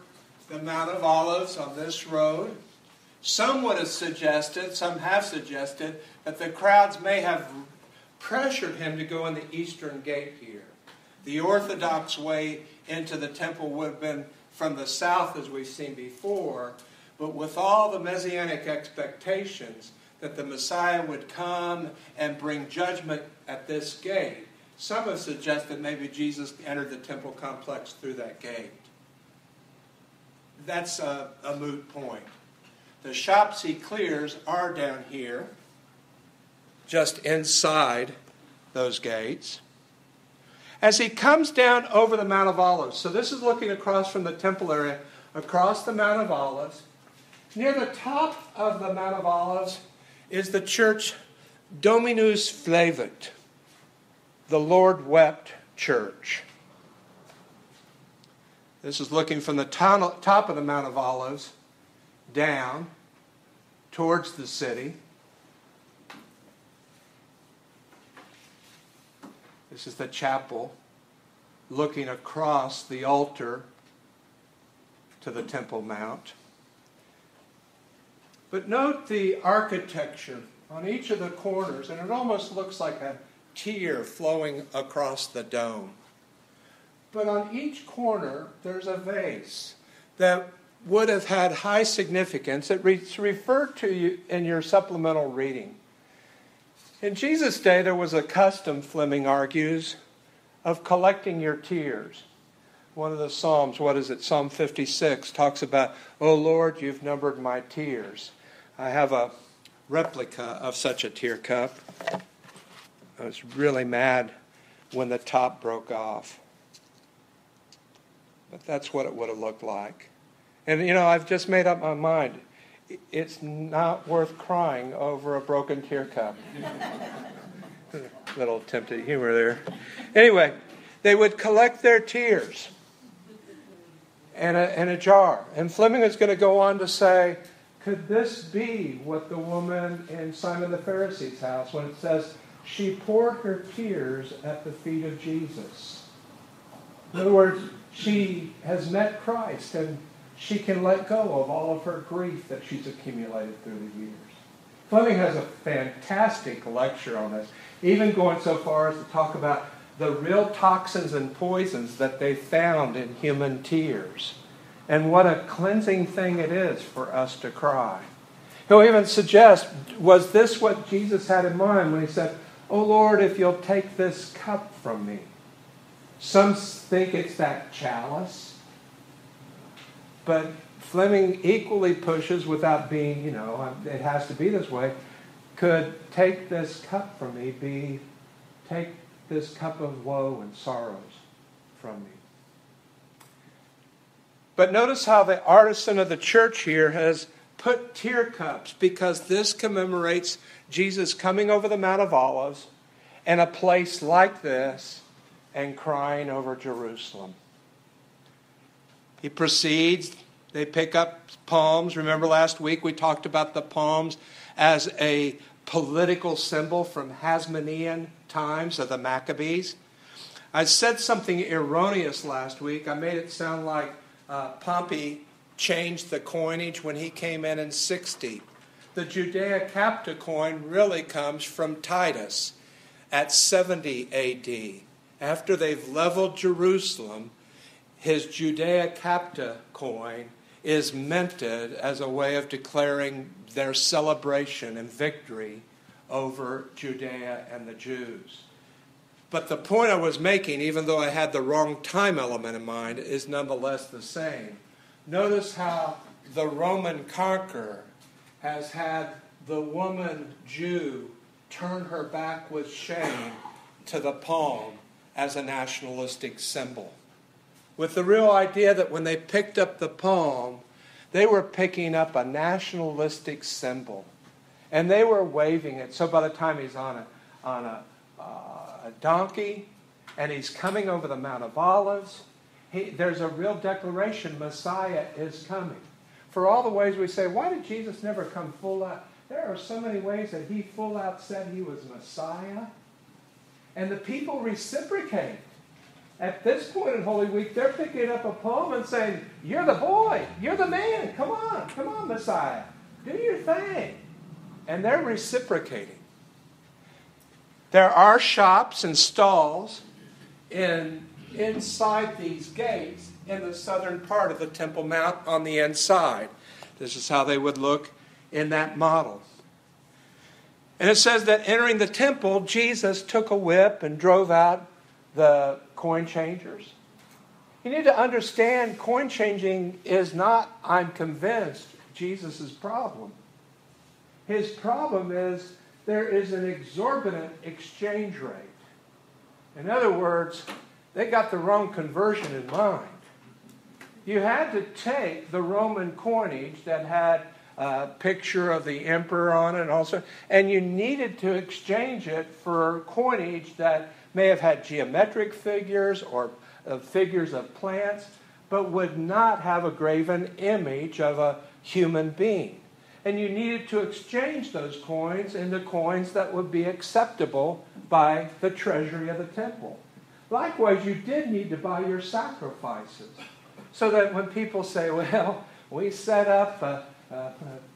the Mount of Olives on this road. Some have suggested that the crowds may have pressured him to go in the eastern gate here. The orthodox way into the temple would have been from the south, as we've seen before, but with all the messianic expectations that the Messiah would come and bring judgment at this gate, some have suggested maybe Jesus entered the temple complex through that gate. That's a moot point. The shops he clears are down here, just inside those gates. As he comes down over the Mount of Olives, so this is looking across from the temple area, across the Mount of Olives. Near the top of the Mount of Olives is the church Dominus Flevit, the Lord Wept Church. This is looking from the top of the Mount of Olives down towards the city. This is the chapel looking across the altar to the Temple Mount. But note the architecture on each of the corners, and it almost looks like a tear flowing across the dome. But on each corner, there's a vase that would have had high significance. It's referred to you in your supplemental reading. In Jesus' day, there was a custom, Fleming argues, of collecting your tears. One of the Psalms, Psalm 56, talks about, "O Lord, you've numbered my tears." I have a replica of such a tear cup. I was really mad when the top broke off. But that's what it would have looked like. And, I've just made up my mind. It's not worth crying over a broken tear cup. Little attempt at humor there. Anyway, they would collect their tears in a jar. And Fleming is going to go on to say, could this be what the woman in Simon the Pharisee's house, when it says, she poured her tears at the feet of Jesus? In other words, she has met Christ and she can let go of all of her grief that she's accumulated through the years. Fleming has a fantastic lecture on this, even going so far as to talk about the real toxins and poisons that they found in human tears, and what a cleansing thing it is for us to cry. He'll even suggest, was this what Jesus had in mind when he said, "Oh Lord, if you'll take this cup from me"? Some think it's that chalice. But Fleming equally pushes without being, it has to be this way. Could take this cup from me, take this cup of woe and sorrows from me. But notice how the artisan of the church here has put tear cups, because this commemorates Jesus coming over the Mount of Olives in a place like this and crying over Jerusalem. He proceeds. They pick up palms. Remember last week we talked about the palms as a political symbol from Hasmonean times of the Maccabees. I said something erroneous last week. I made it sound like Pompey changed the coinage when he came in 60. The Judea Capta coin really comes from Titus at 70 A.D. After they've leveled Jerusalem, his Judea Capta coin is minted as a way of declaring their celebration and victory over Judea and the Jews. But the point I was making, even though I had the wrong time element in mind, is nonetheless the same. Notice how the Roman conqueror has had the woman Jew turn her back with shame to the palm as a nationalistic symbol, with the real idea that when they picked up the palm, they were picking up a nationalistic symbol, and they were waving it. So by the time he's on a donkey, and he's coming over the Mount of Olives, there's a real declaration: Messiah is coming. For all the ways we say, why did Jesus never come full out? There are so many ways that he full out said he was Messiah, and the people reciprocate. At this point in Holy Week, they're picking up a palm and saying, you're the boy, you're the man, come on, Messiah, do your thing. And they're reciprocating. There are shops and stalls inside these gates in the southern part of the Temple Mount on the inside. This is how they would look in that model. And it says that entering the temple, Jesus took a whip and drove out the coin changers. You need to understand, coin changing is not, I'm convinced, Jesus' problem. His problem is there is an exorbitant exchange rate. In other words, they got the wrong conversion in mind. You had to take the Roman coinage that had a picture of the emperor on it also, and you needed to exchange it for coinage that may have had geometric figures or figures of plants, but would not have a graven image of a human being. And you needed to exchange those coins into coins that would be acceptable by the treasury of the temple. Likewise, you did need to buy your sacrifices, so that when people say, well, we set up a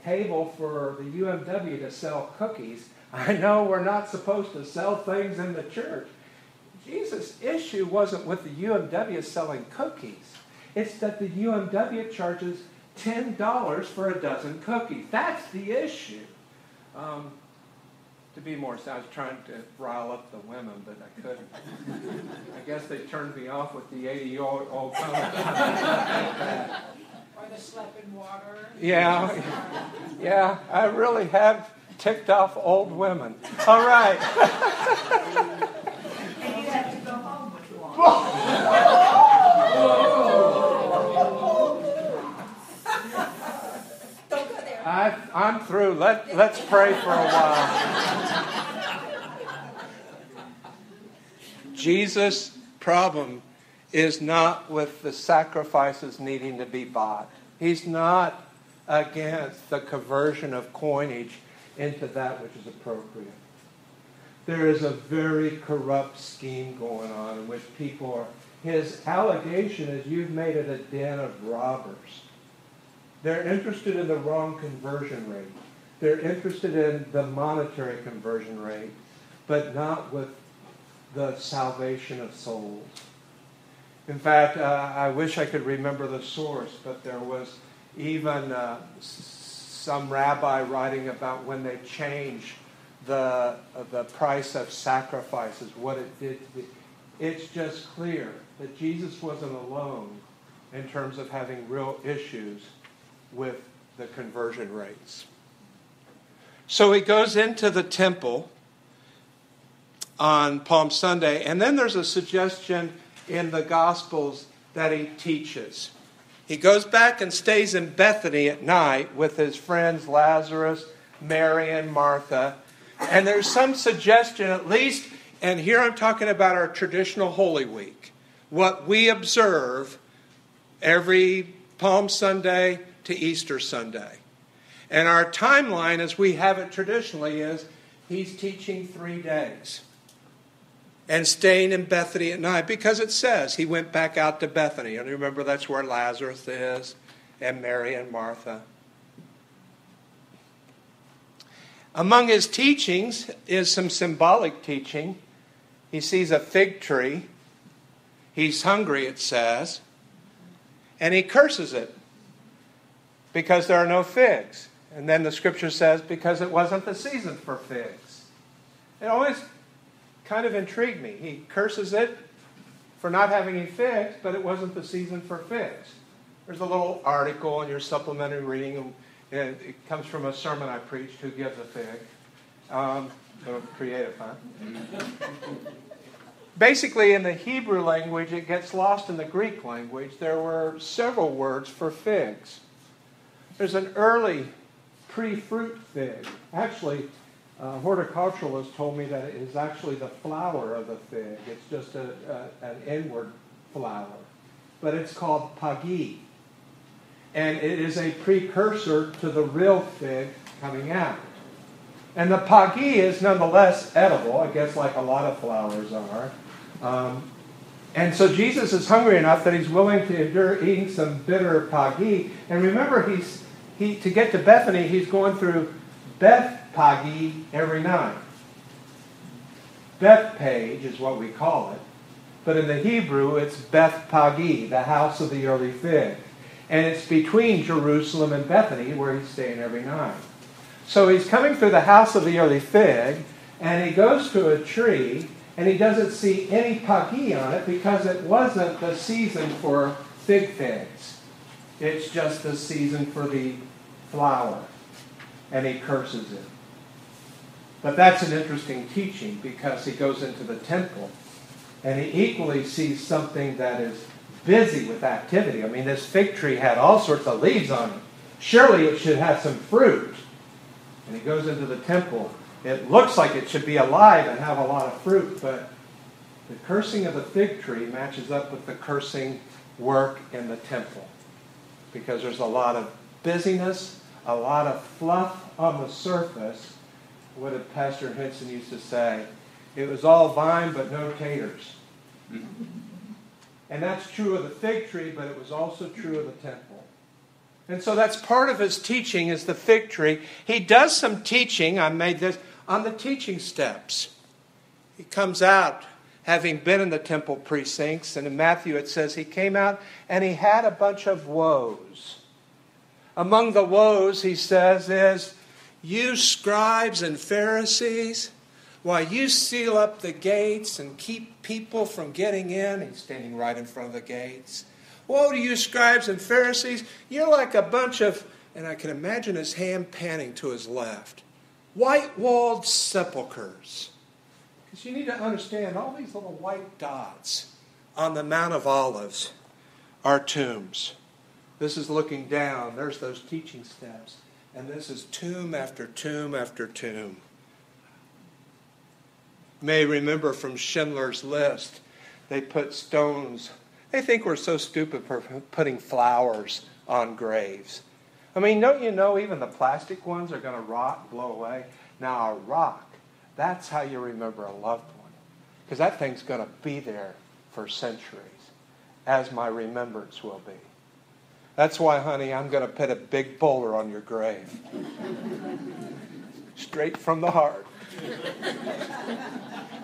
table for the UMW to sell cookies, I know we're not supposed to sell things in the church. Jesus' issue wasn't with the UMW selling cookies. It's that the UMW charges $10 for a dozen cookies. That's the issue. To be more, I was trying to rile up the women, but I couldn't. I guess they turned me off with the 80-year-old comment. Or the sleeping water. Yeah, I really have ticked off old women. All right. And you have to go home with one. Don't go there. I'm through. Let's pray for a while. Jesus' problem is not with the sacrifices needing to be bought. He's not against the conversion of coinage into that which is appropriate. There is a very corrupt scheme going on in which people are... His allegation is you've made it a den of robbers. They're interested in the wrong conversion rate. They're interested in the monetary conversion rate, but not with the salvation of souls. In fact, I wish I could remember the source, but there was even some rabbi writing about when they changed the price of sacrifices, what it did. it's just clear that Jesus wasn't alone in terms of having real issues with the conversion rates. So he goes into the temple on Palm Sunday, and then there's a suggestion in the Gospels that he teaches. He goes back and stays in Bethany at night with his friends Lazarus, Mary, and Martha. And there's some suggestion, at least, and here I'm talking about our traditional Holy Week, what we observe every Palm Sunday to Easter Sunday. And our timeline, as we have it traditionally, is he's teaching 3 days and staying in Bethany at night, because it says he went back out to Bethany. And remember, that's where Lazarus is, and Mary and Martha. Among his teachings is some symbolic teaching. He sees a fig tree. He's hungry, it says. And he curses it because there are no figs. And then the scripture says because it wasn't the season for figs. It always kind of intrigued me. He curses it for not having any figs, but it wasn't the season for figs. There's a little article in your supplementary reading, and it comes from a sermon I preached, Who Gives a Fig? Creative, huh? Basically, in the Hebrew language, it gets lost in the Greek language. There were several words for figs. There's an early pre-fruit fig. Actually, a horticulturalist told me that it is actually the flower of the fig. It's just an inward flower. But it's called pagi. And it is a precursor to the real fig coming out. And the pagi is nonetheless edible, I guess like a lot of flowers are. And so Jesus is hungry enough that he's willing to endure eating some bitter pagi. And remember, to get to Bethany, he's going through Bethphage every night. Bethphage is what we call it. But in the Hebrew, it's Bethphage, the house of the early fig. And it's between Jerusalem and Bethany where he's staying every night. So he's coming through the house of the early fig, and he goes to a tree, and he doesn't see any pagi on it because it wasn't the season for fig figs. It's just the season for the flower. And he curses it. But that's an interesting teaching because he goes into the temple and he equally sees something that is busy with activity. I mean, this fig tree had all sorts of leaves on it. Surely it should have some fruit. And he goes into the temple. It looks like it should be alive and have a lot of fruit, but the cursing of the fig tree matches up with the cursing work in the temple because there's a lot of busyness, a lot of fluff on the surface. What did Pastor Henson used to say? It was all vine but no taters. And that's true of the fig tree, but it was also true of the temple. And so that's part of his teaching is the fig tree. He does some teaching, I made this, on the teaching steps. He comes out having been in the temple precincts, and in Matthew it says he came out and he had a bunch of woes. Among the woes, he says, is, you scribes and Pharisees, why you seal up the gates and keep people from getting in. He's standing right in front of the gates. Woe to you, scribes and Pharisees. You're like a bunch of, and I can imagine his hand panning to his left, white-walled sepulchres. Because you need to understand, all these little white dots on the Mount of Olives are tombs. This is looking down. There's those teaching steps. And this is tomb after tomb after tomb. You may remember from Schindler's List, they put stones. They think we're so stupid for putting flowers on graves. I mean, don't you know even the plastic ones are going to rot and blow away? Now, a rock, that's how you remember a loved one. Because that thing's going to be there for centuries, as my remembrance will be. That's why, honey, I'm going to put a big boulder on your grave. Straight from the heart.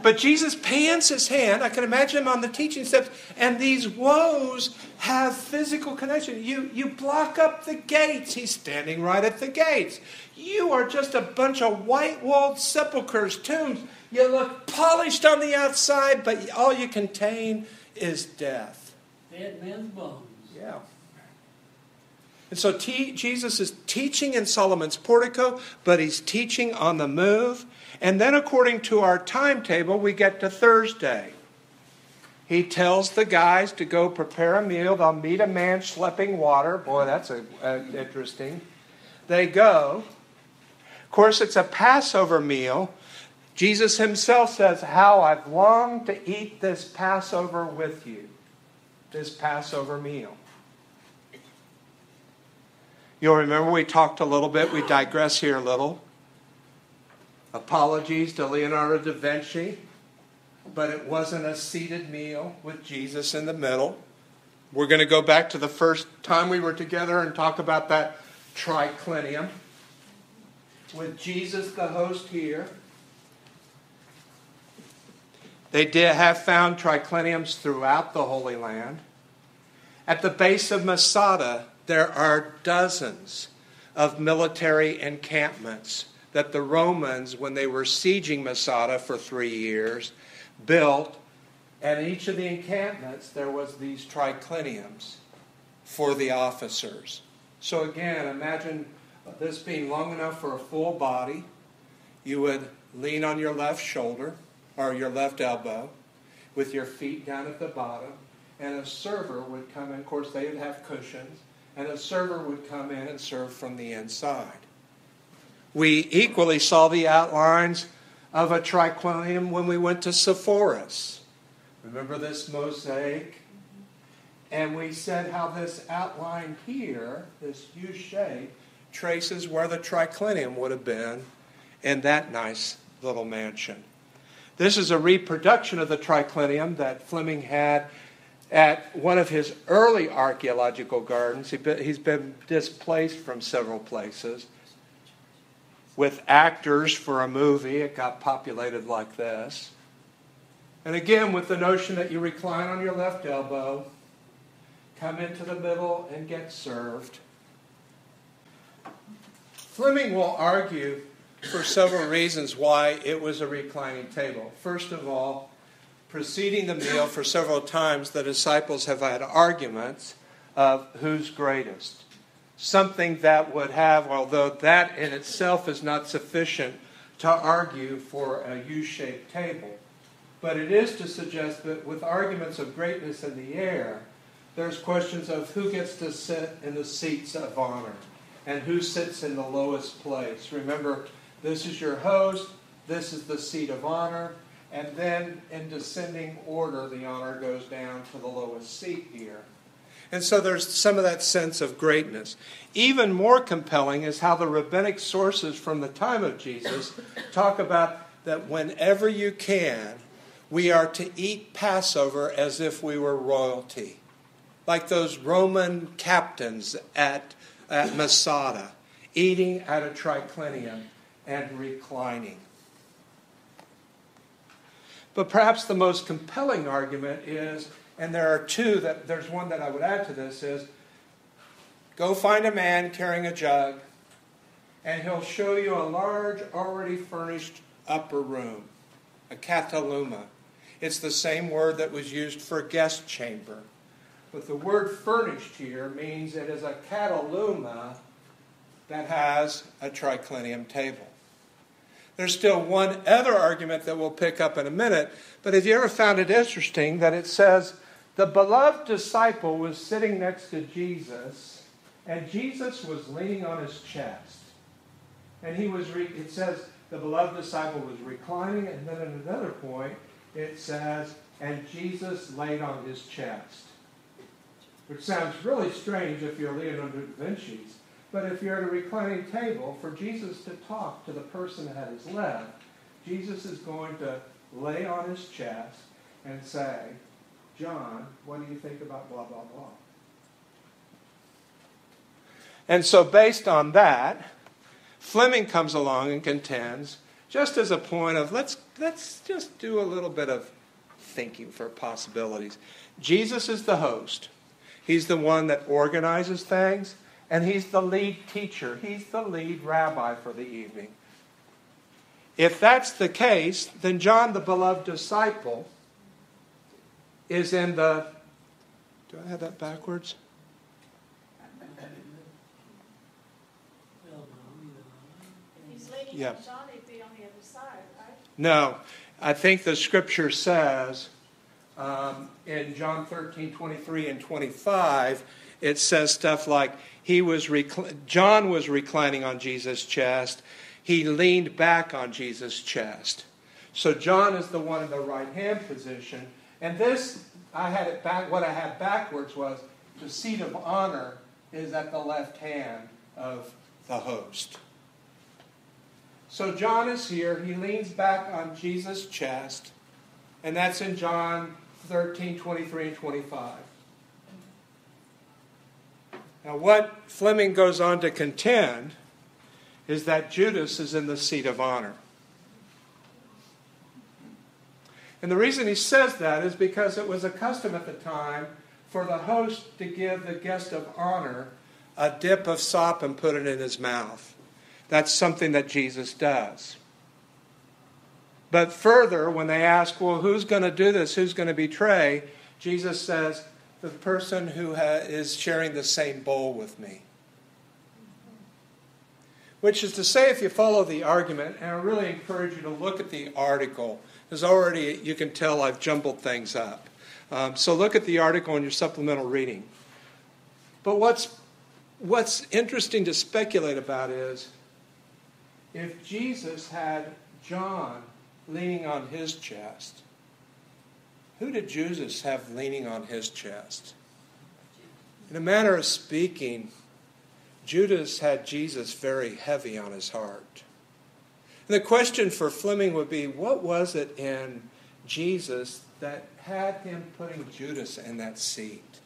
But Jesus pans his hand. I can imagine him on the teaching steps. And these woes have physical connection. You block up the gates. He's standing right at the gates. You are just a bunch of white-walled sepulchres, tombs. You look polished on the outside, but all you contain is death. Dead man's bones. Yeah. And so Jesus is teaching in Solomon's portico, but he's teaching on the move. And then according to our timetable, we get to Thursday. He tells the guys to go prepare a meal. They'll meet a man schlepping water. Boy, that's interesting. They go. Of course, it's a Passover meal. Jesus himself says, how I've longed to eat this Passover with you. This Passover meal. You'll remember we talked a little bit. We digress here a little. Apologies to Leonardo da Vinci. But it wasn't a seated meal with Jesus in the middle. We're going to go back to the first time we were together and talk about that triclinium. With Jesus the host here. They have found tricliniums throughout the Holy Land. At the base of Masada, there are dozens of military encampments that the Romans, when they were sieging Masada for 3 years, built. And in each of the encampments, there was these tricliniums for the officers. So again, imagine this being long enough for a full body. You would lean on your left shoulder, or your left elbow, with your feet down at the bottom, and a server would come in. Of course, they would have cushions, and a server would come in and serve from the inside. We equally saw the outlines of a triclinium when we went to Sepphoris. Remember this mosaic? And we said how this outline here, this U shape, traces where the triclinium would have been in that nice little mansion. This is a reproduction of the triclinium that Fleming had at one of his early archaeological gardens. He's been displaced from several places. With actors for a movie, it got populated like this. And again, with the notion that you recline on your left elbow, come into the middle and get served. Fleming will argue for several reasons why it was a reclining table. First of all, preceding the meal for several times, the disciples have had arguments of who's greatest. Something that would have, although that in itself is not sufficient to argue for a U-shaped table, but it is to suggest that with arguments of greatness in the air, there's questions of who gets to sit in the seats of honor and who sits in the lowest place. Remember, this is your host, this is the seat of honor, and then in descending order, the honor goes down to the lowest seat here. And so there's some of that sense of greatness. Even more compelling is how the rabbinic sources from the time of Jesus talk about that whenever you can, we are to eat Passover as if we were royalty. Like those Roman captains at Masada, eating at a triclinium and reclining. But perhaps the most compelling argument is, and there are two, there's one that I would add to this, is go find a man carrying a jug, and he'll show you a large, already furnished upper room, a kataluma. It's the same word that was used for guest chamber. But the word furnished here means it is a kataluma that has a triclinium table. There's still one other argument that we'll pick up in a minute, but have you ever found it interesting that it says the beloved disciple was sitting next to Jesus, and Jesus was leaning on his chest. And it says the beloved disciple was reclining, and then at another point it says, and Jesus laid on his chest. Which sounds really strange if you're Leonardo da Vinci's. But if you're at a reclining table, for Jesus to talk to the person at his left, Jesus is going to lay on his chest and say, John, what do you think about blah, blah, blah? And so based on that, Fleming comes along and contends just as a point of let's just do a little bit of thinking for possibilities. Jesus is the host. He's the one that organizes things, and he's the lead teacher. He's the lead rabbi for the evening. If that's the case, then John, the beloved disciple, is in the... Do I have that backwards? He's leaning Yeah. on John, he'd be on the other side, right? No. I think the scripture says in John 13:23 and 25, it says stuff like John was reclining on Jesus' chest. He leaned back on Jesus' chest. So John is the one in the right-hand position. And this, what I had backwards was the seat of honor is at the left hand of the host. So John is here. He leans back on Jesus' chest. And that's in John 13:23 and 25. Now what Fleming goes on to contend is that Judas is in the seat of honor. And the reason he says that is because it was a custom at the time for the host to give the guest of honor a dip of sop and put it in his mouth. That's something that Jesus does. But further, when they ask, well, who's going to do this? Who's going to betray? Jesus says, the person who is sharing the same bowl with me. Which is to say, if you follow the argument, and I really encourage you to look at the article, because already you can tell I've jumbled things up. So look at the article in your supplemental reading. But what's interesting to speculate about is, if Jesus had John leaning on his chest, who did Judas have leaning on his chest? In a manner of speaking, Judas had Jesus very heavy on his heart. And the question for Fleming would be, what was it in Jesus that had him putting Judas in that seat?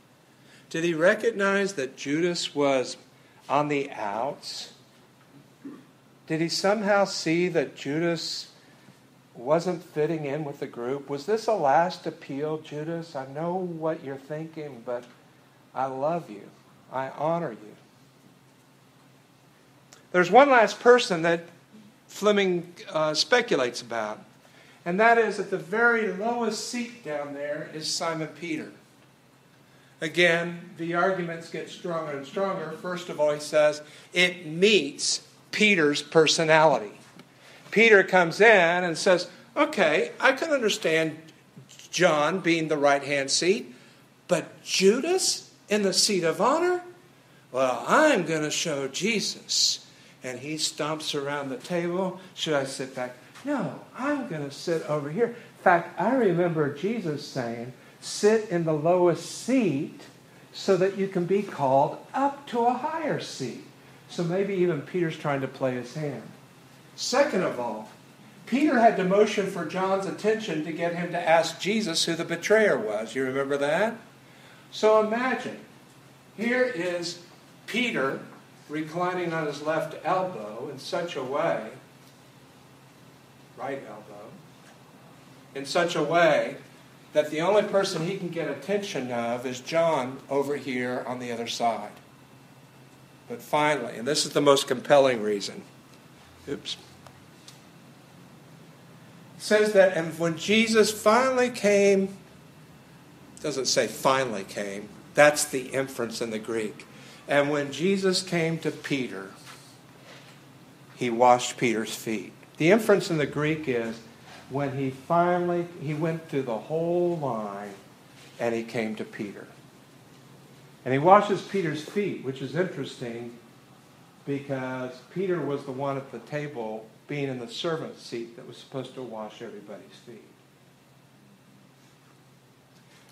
Did he recognize that Judas was on the outs? Did he somehow see that Judas wasn't fitting in with the group? Was this a last appeal, Judas? I know what you're thinking, but I love you. I honor you. There's one last person that Fleming speculates about, and that is at the very lowest seat down there is Simon Peter. Again, the arguments get stronger and stronger. First of all, he says, it meets Peter's personality. Peter comes in and says, okay, I can understand John being the right-hand seat, but Judas in the seat of honor? Well, I'm going to show Jesus. And he stomps around the table. Should I sit back? No, I'm going to sit over here. In fact, I remember Jesus saying, sit in the lowest seat so that you can be called up to a higher seat. So maybe even Peter's trying to play his hand. Second of all, Peter had to motion for John's attention to get him to ask Jesus who the betrayer was. You remember that? So imagine, here is Peter reclining on his left elbow in such a way, right elbow, in such a way that the only person he can get attention of is John over here on the other side. But finally, and this is the most compelling reason, it says that, and when Jesus finally came, it doesn't say finally came, that's the inference in the Greek. And when Jesus came to Peter, he washed Peter's feet. The inference in the Greek is when he went through the whole line and he came to Peter. And he washes Peter's feet, which is interesting because Peter was the one at the table being in the servant seat that was supposed to wash everybody's feet.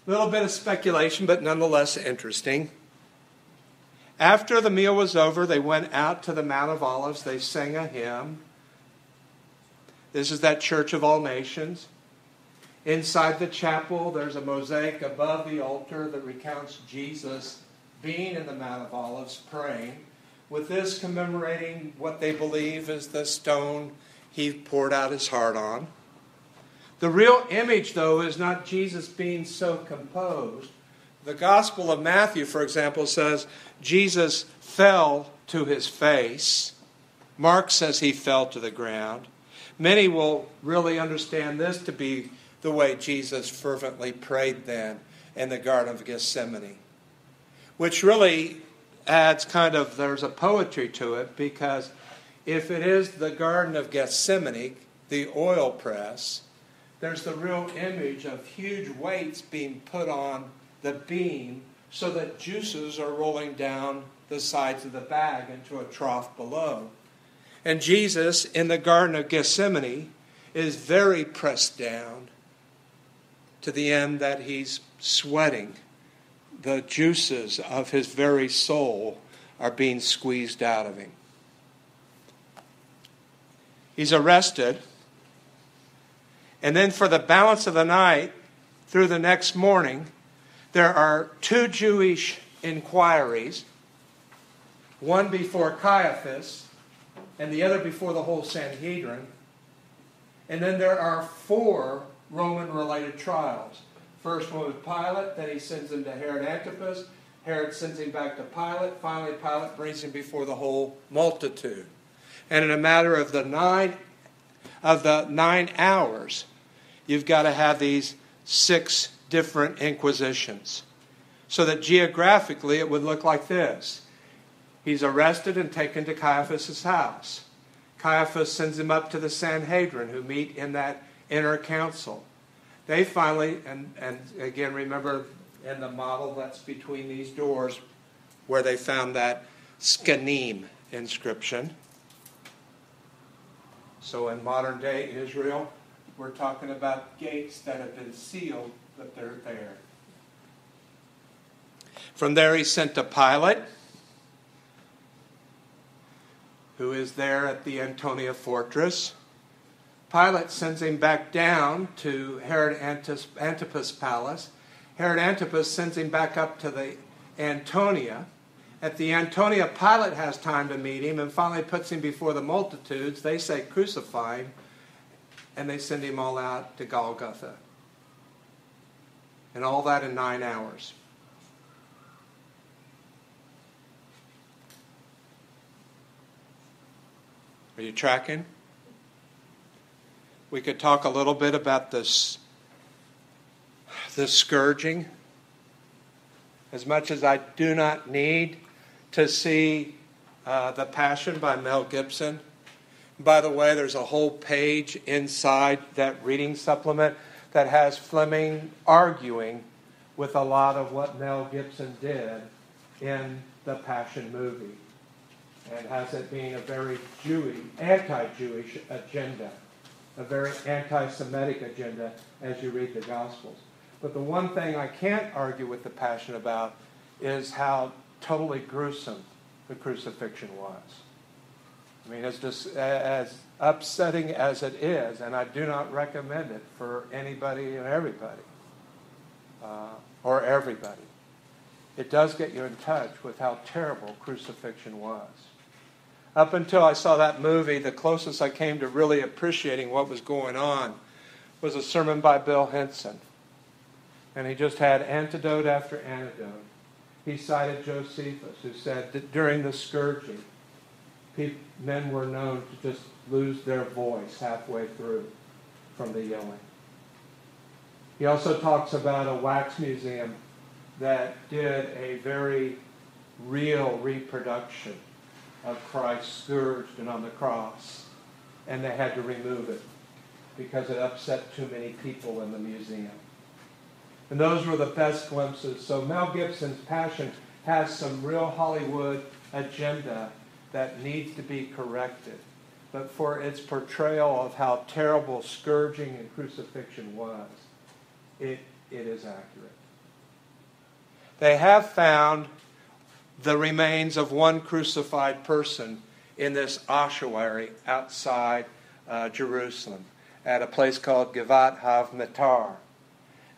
A little bit of speculation, but nonetheless interesting. After the meal was over, they went out to the Mount of Olives. They sang a hymn. This is that church of all nations. Inside the chapel, there's a mosaic above the altar that recounts Jesus being in the Mount of Olives praying. With this commemorating what they believe is the stone he poured out his heart on. The real image, though, is not Jesus being so composed. The Gospel of Matthew, for example, says Jesus fell to his face. Mark says he fell to the ground. Many will really understand this to be the way Jesus fervently prayed then in the Garden of Gethsemane, which really adds there's a poetry to it, because if it is the Garden of Gethsemane, the oil press, there's the real image of huge weights being put on the beam so that juices are rolling down the sides of the bag into a trough below. And Jesus, in the Garden of Gethsemane, is very pressed down to the end that he's sweating. The juices of his very soul are being squeezed out of him. He's arrested. And then for the balance of the night, through the next morning, there are 2 Jewish inquiries, one before Caiaphas and the other before the whole Sanhedrin. And then there are 4 Roman-related trials. First one with Pilate, then he sends him to Herod Antipas. Herod sends him back to Pilate. Finally, Pilate brings him before the whole multitude. And in a matter of the 9 hours, you've got to have these 6 different inquisitions. So that geographically it would look like this. He's arrested and taken to Caiaphas' house. Caiaphas sends him up to the Sanhedrin, who meet in that inner council. They finally, and again, remember in the model that's between these doors where they found that Skanim inscription. So in modern day Israel, we're talking about gates that have been sealed, but they're there. From there he's sent to Pilate, who is there at the Antonia fortress. Pilate sends him back down to Herod Antipas' palace. Herod Antipas sends him back up to the Antonia. At the Antonia, Pilate has time to meet him and finally puts him before the multitudes. They say, crucify him, and they send him all out to Golgotha. And all that in 9 hours. Are you tracking? We could talk a little bit about this scourging. As much as I do not need to see The Passion by Mel Gibson. By the way, there's a whole page inside that reading supplement that has Fleming arguing with a lot of what Mel Gibson did in the Passion movie, and has it being a very anti-Jewish agenda, a very anti-Semitic agenda as you read the Gospels. But the one thing I can't argue with the Passion about is how totally gruesome the crucifixion was. I mean, it's just as upsetting as it is, and I do not recommend it for anybody and everybody, or everybody. It does get you in touch with how terrible crucifixion was. Up until I saw that movie, the closest I came to really appreciating what was going on was a sermon by Bill Henson. And he just had antidote after antidote. He cited Josephus, who said that during the scourging, men were known to just lose their voice halfway through from the yelling. He also talks about a wax museum that did a very real reproduction of Christ scourged and on the cross, and they had to remove it because it upset too many people in the museum. And those were the best glimpses. So Mel Gibson's Passion has some real Hollywood agenda that needs to be corrected. But for its portrayal of how terrible scourging and crucifixion was, it is accurate. They have found the remains of one crucified person in this ossuary outside Jerusalem at a place called Givat HaMetar.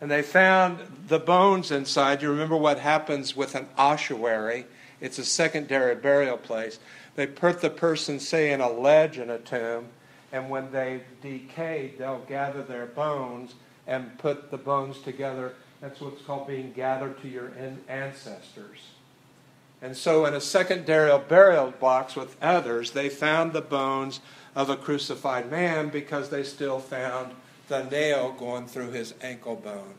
And they found the bones inside. You remember what happens with an ossuary. It's a secondary burial place. They put the person, say, in a ledge in a tomb, And when they decayed, they'll gather their bones and put the bones together. That's what's called being gathered to your ancestors. And so in a secondary burial box with others, they found the bones of a crucified man because they still found the nail going through his ankle bone.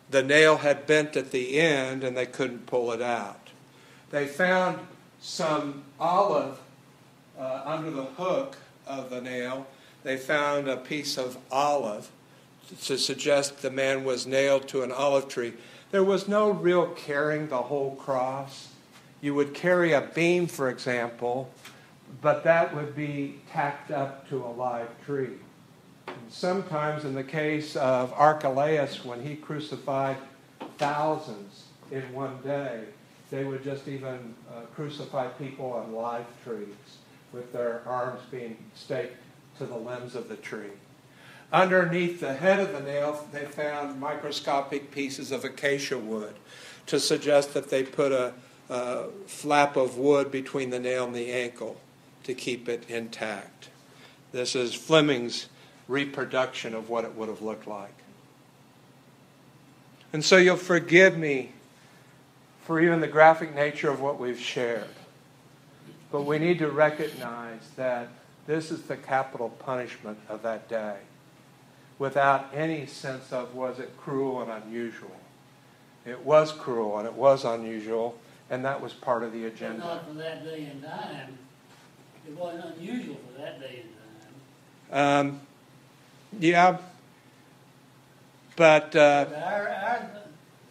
The nail had bent at the end and they couldn't pull it out. They found some olive under the hook of the nail. They found a piece of olive to suggest the man was nailed to an olive tree. There was no real carrying the whole cross. You would carry a beam, for example, but that would be tacked up to a live tree. And sometimes in the case of Archelaus, when he crucified thousands in one day, they would just even crucify people on live trees with their arms being staked to the limbs of the tree. Underneath the head of the nail, they found microscopic pieces of acacia wood to suggest that they put a flap of wood between the nail and the ankle to keep it intact. This is Fleming's reproduction of what it would have looked like. And so you'll forgive me for even the graphic nature of what we've shared. But we need to recognize that this is the capital punishment of that day, without any sense of was it cruel and unusual. It was cruel and it was unusual, and that was part of the agenda. But not for that day and time. It wasn't unusual for that day and time. Yeah, but Our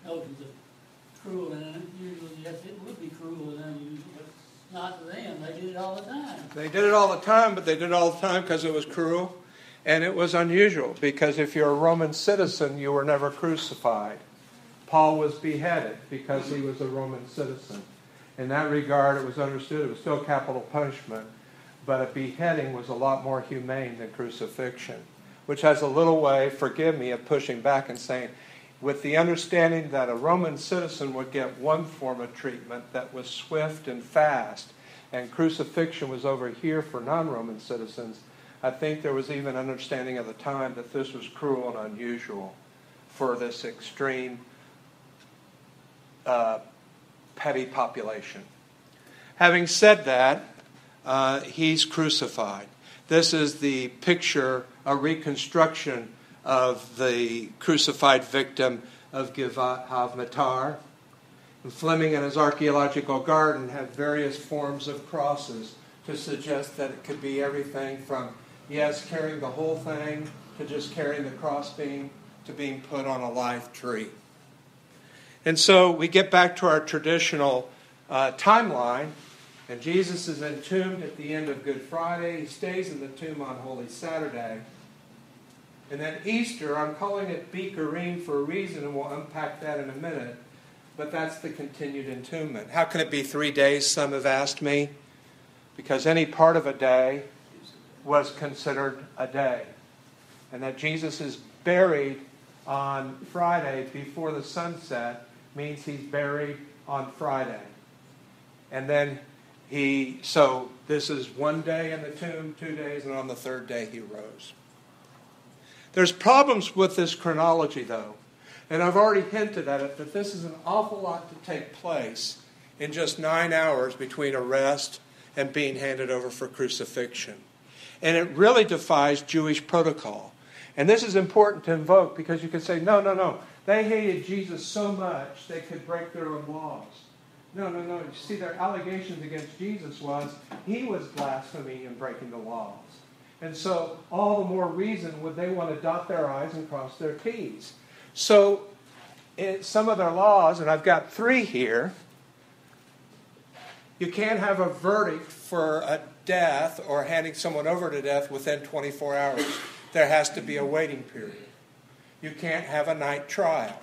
notions of cruel and unusual, yes, it would be cruel and unusual, but not to them. They did it all the time. they did it all the time, but they did it all the time because it was cruel and it was unusual. Because if you're a Roman citizen, you were never crucified. Paul was beheaded because he was a Roman citizen. In that regard, it was understood it was still capital punishment, but a beheading was a lot more humane than crucifixion, which has a little way, forgive me, of pushing back and saying, with the understanding that a Roman citizen would get one form of treatment that was swift and fast, and crucifixion was over here for non-Roman citizens, I think there was even an understanding at the time that this was cruel and unusual for this extreme petty population. Having said that, he's crucified. This is the picture, a reconstruction of the crucified victim of Givat HaMatar. And Fleming in his archaeological garden had various forms of crosses to suggest that it could be everything from, yes, carrying the whole thing, to just carrying the crossbeam, to being put on a live tree. And so we get back to our traditional timeline, and Jesus is entombed at the end of Good Friday. He stays in the tomb on Holy Saturday. And then Easter, I'm calling it Bikurim for a reason, and we'll unpack that in a minute, but that's the continued entombment. How can it be 3 days, some have asked me? Because any part of a day was considered a day. And that Jesus is buried on Friday before the sunset means he's buried on Friday. And then so this is 1 day in the tomb, 2 days, and on the third day he rose. There's problems with this chronology, though. And I've already hinted at it, that this is an awful lot to take place in just 9 hours between arrest and being handed over for crucifixion. And it really defies Jewish protocol. And this is important to invoke because you could say, no. They hated Jesus so much they could break their own laws. No. You see, their allegations against Jesus was he was blaspheming and breaking the laws. And so all the more reason would they want to dot their I's and cross their T's. So some of their laws, and I've got 3 here, you can't have a verdict for a death or handing someone over to death within 24 hours. There has to be a waiting period. You can't have a night trial.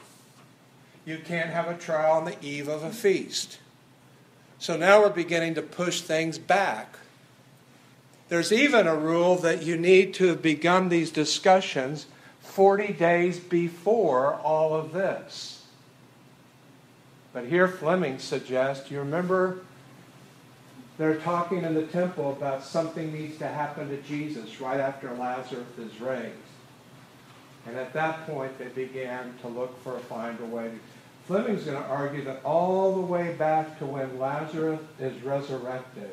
You can't have a trial on the eve of a feast. So now we're beginning to push things back. There's even a rule that you need to have begun these discussions 40 days before all of this. But here Fleming suggests, you remember they're talking in the temple about something needs to happen to Jesus right after Lazarus is raised. And at that point, they began to look for find a way. Fleming's going to argue that all the way back to when Lazarus is resurrected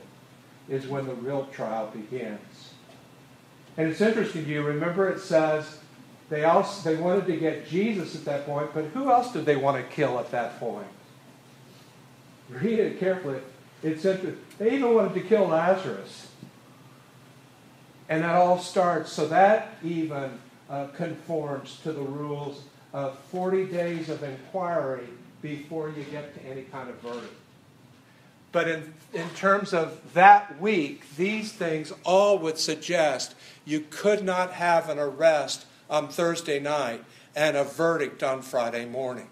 is when the real trial begins. And it's interesting, do you remember it says they wanted to get Jesus at that point, but who else did they want to kill at that point? Read it carefully. It's interesting. They even wanted to kill Lazarus. And that all starts, so that even conforms to the rules of 40 days of inquiry before you get to any kind of verdict. But in terms of that week, these things all would suggest you could not have an arrest on Thursday night and a verdict on Friday morning.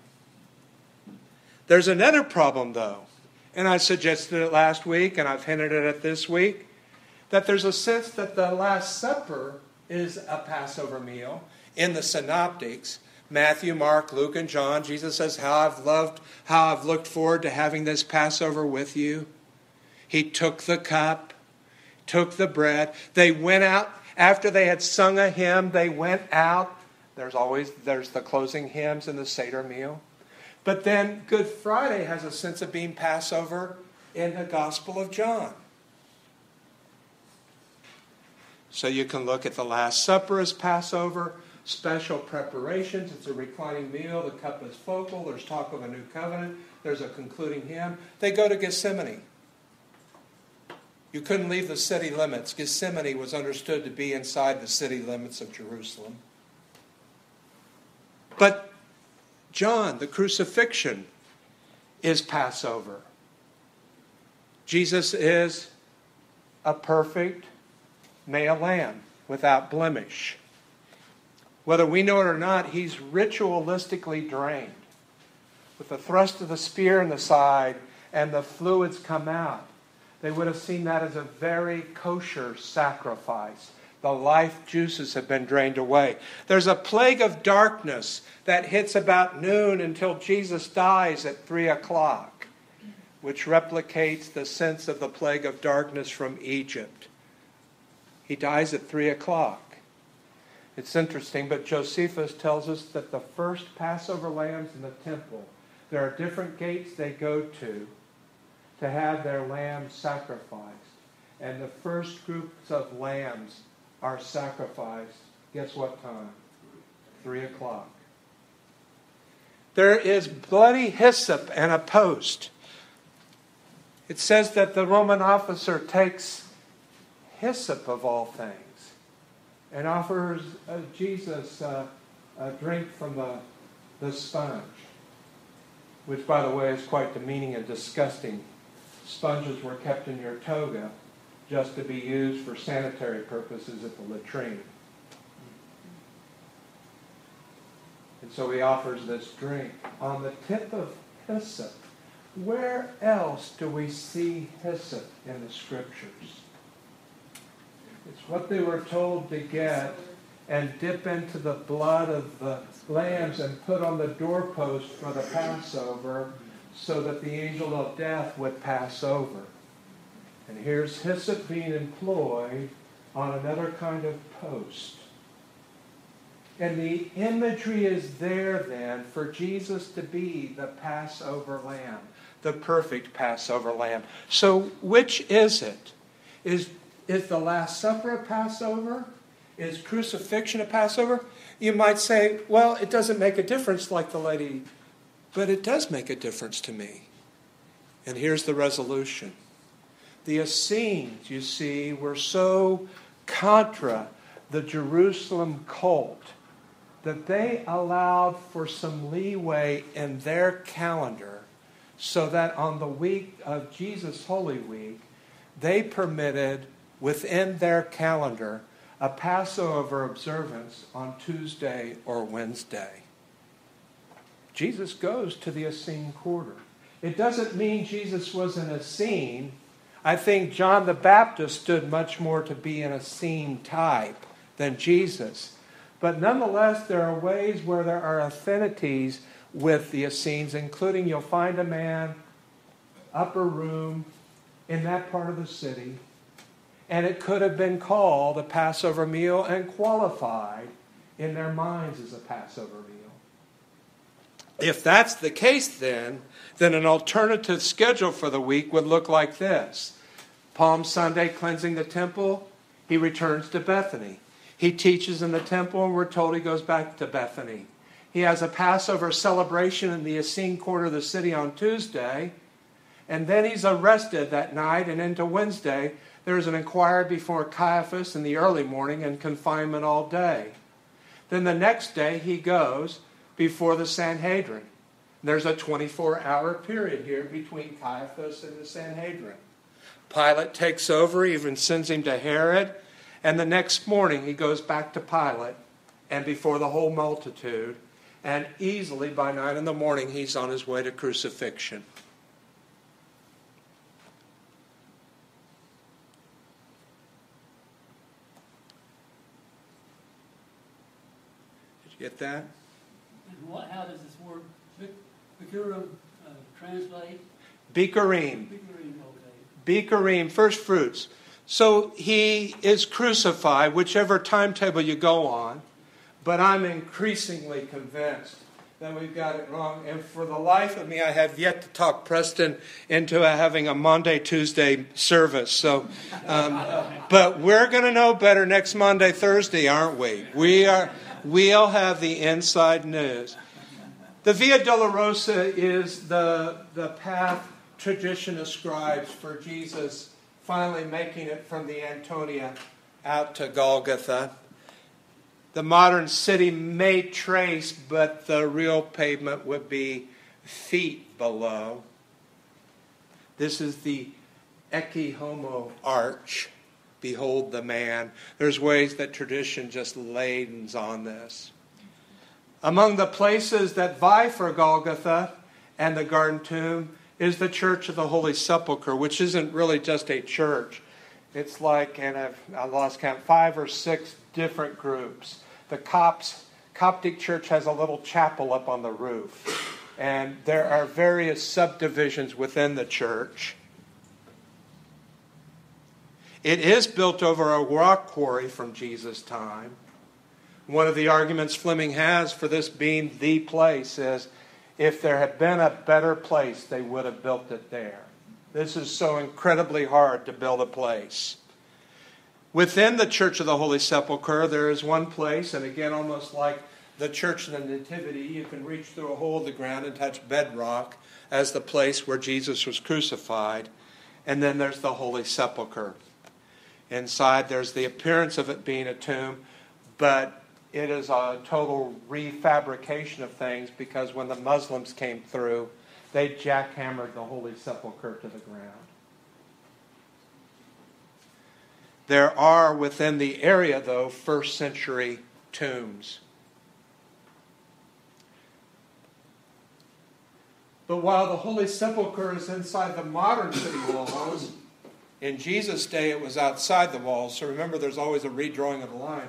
There's another problem, though, and I suggested it last week, and I've hinted at it this week, that there's a sense that the Last Supper is a Passover meal. In the Synoptics, Matthew, Mark, Luke, and John, Jesus says, how I've looked forward to having this Passover with you. He took the cup, took the bread. They went out, after they had sung a hymn, they went out. There's the closing hymns in the Seder meal. But then Good Friday has a sense of being Passover in the Gospel of John. So you can look at the Last Supper as Passover, special preparations. It's a reclining meal. The cup is focal. There's talk of a new covenant. There's a concluding hymn. They go to Gethsemane. You couldn't leave the city limits. Gethsemane was understood to be inside the city limits of Jerusalem. But John, the crucifixion, is Passover. Jesus is a perfect male lamb without blemish. Whether we know it or not, he's ritualistically drained. With the thrust of the spear in the side and the fluids come out, they would have seen that as a very kosher sacrifice. The life juices have been drained away. There's a plague of darkness that hits about noon until Jesus dies at 3 o'clock, which replicates the sense of the plague of darkness from Egypt. He dies at 3 o'clock. It's interesting, but Josephus tells us that the first Passover lambs in the temple, there are different gates they go to have their lambs sacrificed. And the first groups of lambs are sacrificed, guess what time? 3 o'clock. There is bloody hyssop and a post. It says that the Roman officer takes hyssop of all things and offers Jesus a drink from the sponge, which, by the way, is quite demeaning and disgusting. Sponges were kept in your toga just to be used for sanitary purposes at the latrine. And so he offers this drink on the tip of hyssop. Where else do we see hyssop in the Scriptures? It's what they were told to get and dip into the blood of the lambs and put on the doorpost for the Passover so that the angel of death would pass over. And here's hyssop being employed on another kind of post. And the imagery is there then for Jesus to be the Passover lamb, the perfect Passover lamb. So which is it? Is the Last Supper a Passover? Is crucifixion a Passover? You might say, well, it doesn't make a difference like the lady, but it does make a difference to me. And here's the resolution. The Essenes, you see, were so contra the Jerusalem cult that they allowed for some leeway in their calendar so that on the week of Jesus' Holy Week, they permitted within their calendar a Passover observance on Tuesday or Wednesday. Jesus goes to the Essene quarter. It doesn't mean Jesus was an Essene. I think John the Baptist stood much more to be an Essene type than Jesus. But nonetheless, there are ways where there are affinities with the Essenes, including you'll find a man, upper room, in that part of the city. And it could have been called a Passover meal and qualified in their minds as a Passover meal. If that's the case then an alternative schedule for the week would look like this. Palm Sunday, cleansing the temple, he returns to Bethany. He teaches in the temple, and we're told he goes back to Bethany. He has a Passover celebration in the Essene quarter of the city on Tuesday, and then he's arrested that night, and into Wednesday, there's an inquiry before Caiaphas in the early morning and confinement all day. Then the next day, he goes before the Sanhedrin. There's a 24-hour period here between Caiaphas and the Sanhedrin. Pilate takes over, even sends him to Herod, and the next morning he goes back to Pilate and before the whole multitude, and easily by 9 in the morning he's on his way to crucifixion. Did you get that? And how does this word bikurim translate? Bikurim. Bikurim, okay. Bikurim, first fruits. So he is crucified, whichever timetable you go on, but I'm increasingly convinced that we've got it wrong. And for the life of me, I have yet to talk Preston into having a Monday, Tuesday service. So, but we're going to know better next Monday, Thursday, aren't we? We'll have the inside news. The Via Dolorosa is the path tradition ascribes for Jesus finally making it from the Antonia out to Golgotha. The modern city may trace, but the real pavement would be feet below. This is the Ecce Homo arch. Behold the man. There's ways that tradition just ladens on this. Among the places that vie for Golgotha and the Garden Tomb is the Church of the Holy Sepulchre, which isn't really just a church. It's like, and I lost count, 5 or 6 different groups. The Coptic Church has a little chapel up on the roof. And there are various subdivisions within the church. It is built over a rock quarry from Jesus' time. One of the arguments Fleming has for this being the place is, if there had been a better place, they would have built it there. This is so incredibly hard to build a place. Within the Church of the Holy Sepulchre, there is one place, and again, almost like the Church of the Nativity, you can reach through a hole in the ground and touch bedrock as the place where Jesus was crucified. And then there's the Holy Sepulchre. Inside, there's the appearance of it being a tomb, but it is a total refabrication of things, because when the Muslims came through, they jackhammered the Holy Sepulchre to the ground. There are within the area, though, first century tombs. But while the Holy Sepulchre is inside the modern city walls, in Jesus' day it was outside the walls. So remember, there's always a redrawing of the line.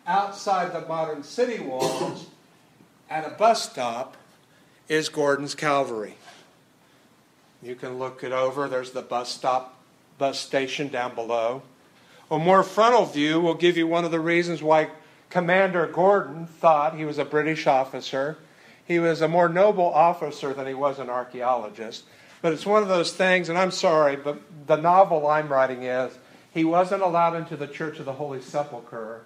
Outside the modern city walls, at a bus stop, is Gordon's Calvary. You can look it over. There's the bus station down below. A more frontal view will give you one of the reasons why Commander Gordon thought he was a British officer. He was a more noble officer than he was an archaeologist. But it's one of those things, and I'm sorry, but the novel I'm writing is, he wasn't allowed into the Church of the Holy Sepulchre.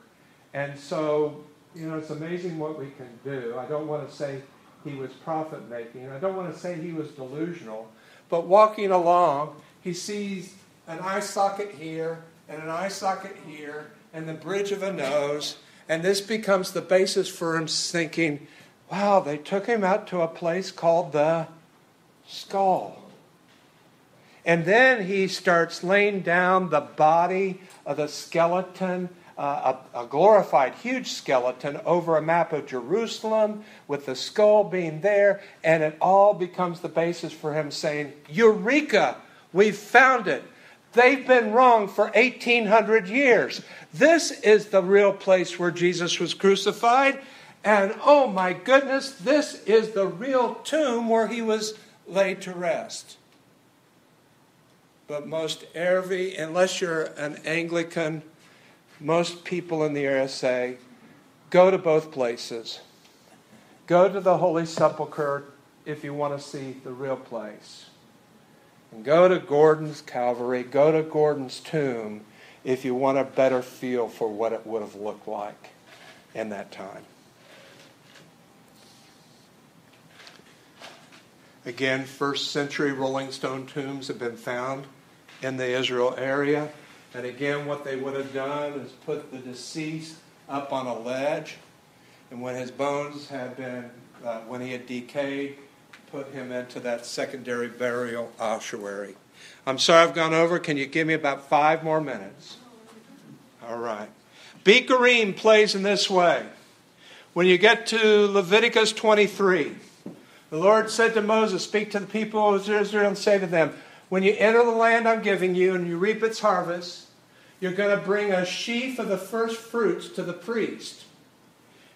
And so, it's amazing what we can do. I don't want to say he was profit-making. I don't want to say he was delusional. But walking along, he sees an eye socket here, and an eye socket here, and the bridge of a nose. And this becomes the basis for him thinking, wow, they took him out to a place called the skull. And then he starts laying down the body of the skeleton, a glorified huge skeleton, over a map of Jerusalem with the skull being there. And it all becomes the basis for him saying, Eureka! We've found it. They've been wrong for 1,800 years. This is the real place where Jesus was crucified. And oh my goodness, this is the real tomb where he was laid to rest. but unless you're an Anglican, most people in the area say, go to both places. Go to the Holy Sepulchre if you want to see the real place. And go to Gordon's Calvary, go to Gordon's tomb if you want a better feel for what it would have looked like in that time. Again, first century Rolling Stone tombs have been found in the Israel area. And again, what they would have done is put the deceased up on a ledge. And when his bones had been, when he had decayed, put him into that secondary burial ossuary. I'm sorry I've gone over. Can you give me about 5 more minutes? All right. Bikurim plays in this way. When you get to Leviticus 23, the Lord said to Moses, speak to the people of Israel and say to them, when you enter the land I'm giving you and you reap its harvest, you're going to bring a sheaf of the first fruits to the priest.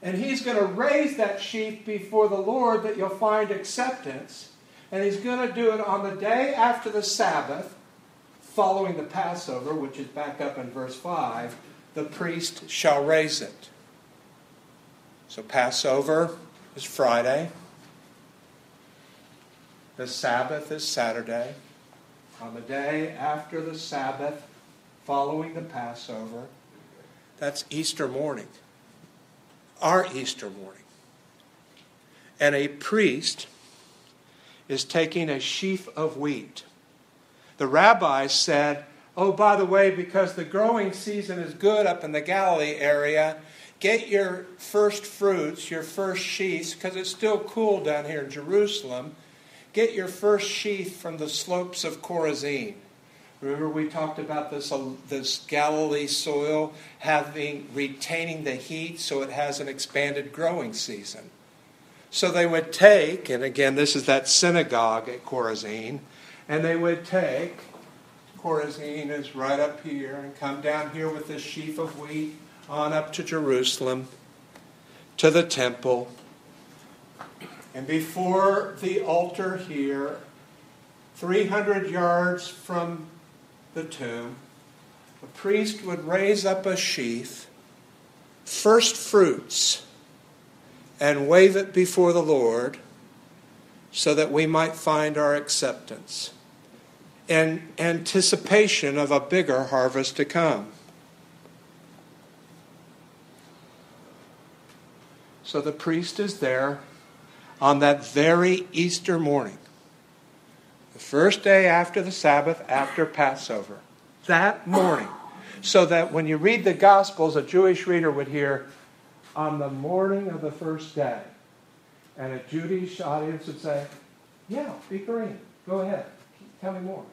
And he's going to raise that sheaf before the Lord that you'll find acceptance. And he's going to do it on the day after the Sabbath, following the Passover, which is back up in verse 5. The priest shall raise it. So Passover is Friday. The Sabbath is Saturday. On the day after the Sabbath, following the Passover, that's Easter morning. Our Easter morning. And a priest is taking a sheaf of wheat. The rabbis said, oh, by the way, because the growing season is good up in the Galilee area, get your first fruits, your first sheaths, because it's still cool down here in Jerusalem. Get your first sheath from the slopes of Chorazin. Remember we talked about this Galilee soil retaining the heat so it has an expanded growing season. So they would take, and again this is that synagogue at Chorazin, and they would take, Chorazin is right up here, and come down here with this sheaf of wheat on up to Jerusalem, to the temple. And before the altar here, 300 yards from the tomb, the priest would raise up a sheaf, first fruits, and wave it before the Lord so that we might find our acceptance in anticipation of a bigger harvest to come. So the priest is there on that very Easter morning, the first day after the Sabbath, after Passover, that morning, so that when you read the Gospels, a Jewish reader would hear, on the morning of the first day, and a Jewish audience would say, yeah, Bikurim, go ahead, tell me more.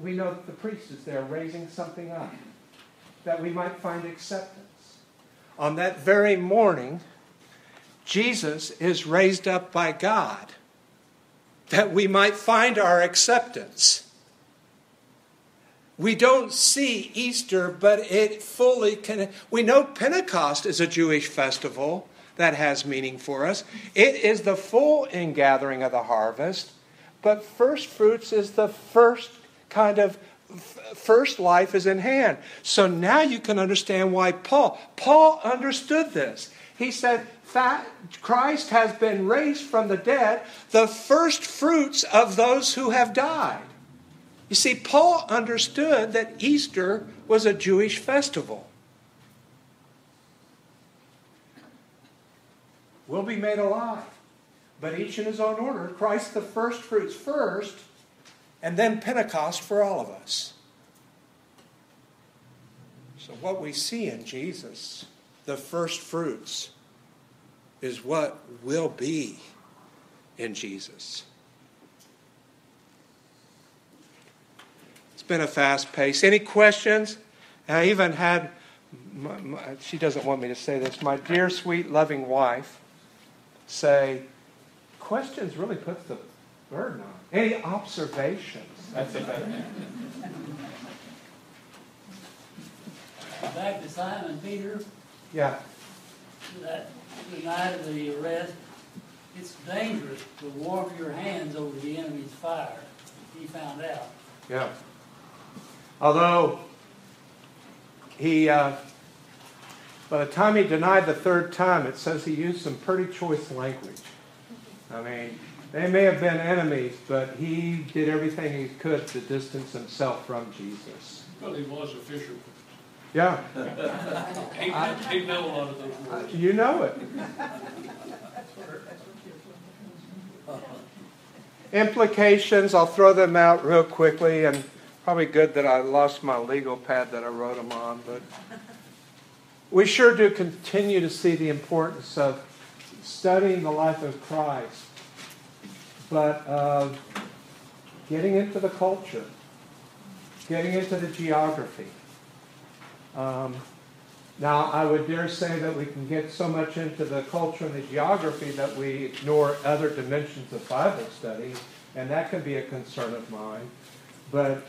We know that the priest is there raising something up, that we might find acceptance. On that very morning, Jesus is raised up by God, that we might find our acceptance. We don't see Easter, but it fully can. We know Pentecost is a Jewish festival that has meaning for us. It is the full ingathering of the harvest, but first fruits is the first kind of first life is in hand. So now you can understand why Paul understood this. He said, Christ has been raised from the dead, the first fruits of those who have died. You see, Paul understood that Easter was a Jewish festival. We'll be made alive, but each in his own order. Christ the first fruits first, and then Pentecost for all of us. So what we see in Jesus, the first fruits, is what will be in Jesus. It's been a fast pace. Any questions? I even had, she doesn't want me to say this, my dear, sweet, loving wife say, questions really puts the burden on. Any observations? That's a better. Back to Simon Peter. Yeah. That the night of the arrest, it's dangerous to warm your hands over the enemy's fire. He found out. Yeah. Although he, by the time he denied the third time, it says he used some pretty choice language. I mean, they may have been enemies, but he did everything he could to distance himself from Jesus. Well, he was a fisherman. Yeah. He know a lot of those words. You know it. Implications, I'll throw them out real quickly, and probably good that I lost my legal pad that I wrote them on, but we sure do continue to see the importance of studying the life of Christ, but of getting into the culture, getting into the geography. Now, I would dare say that we can get so much into the culture and the geography that we ignore other dimensions of Bible study, and that can be a concern of mine. But,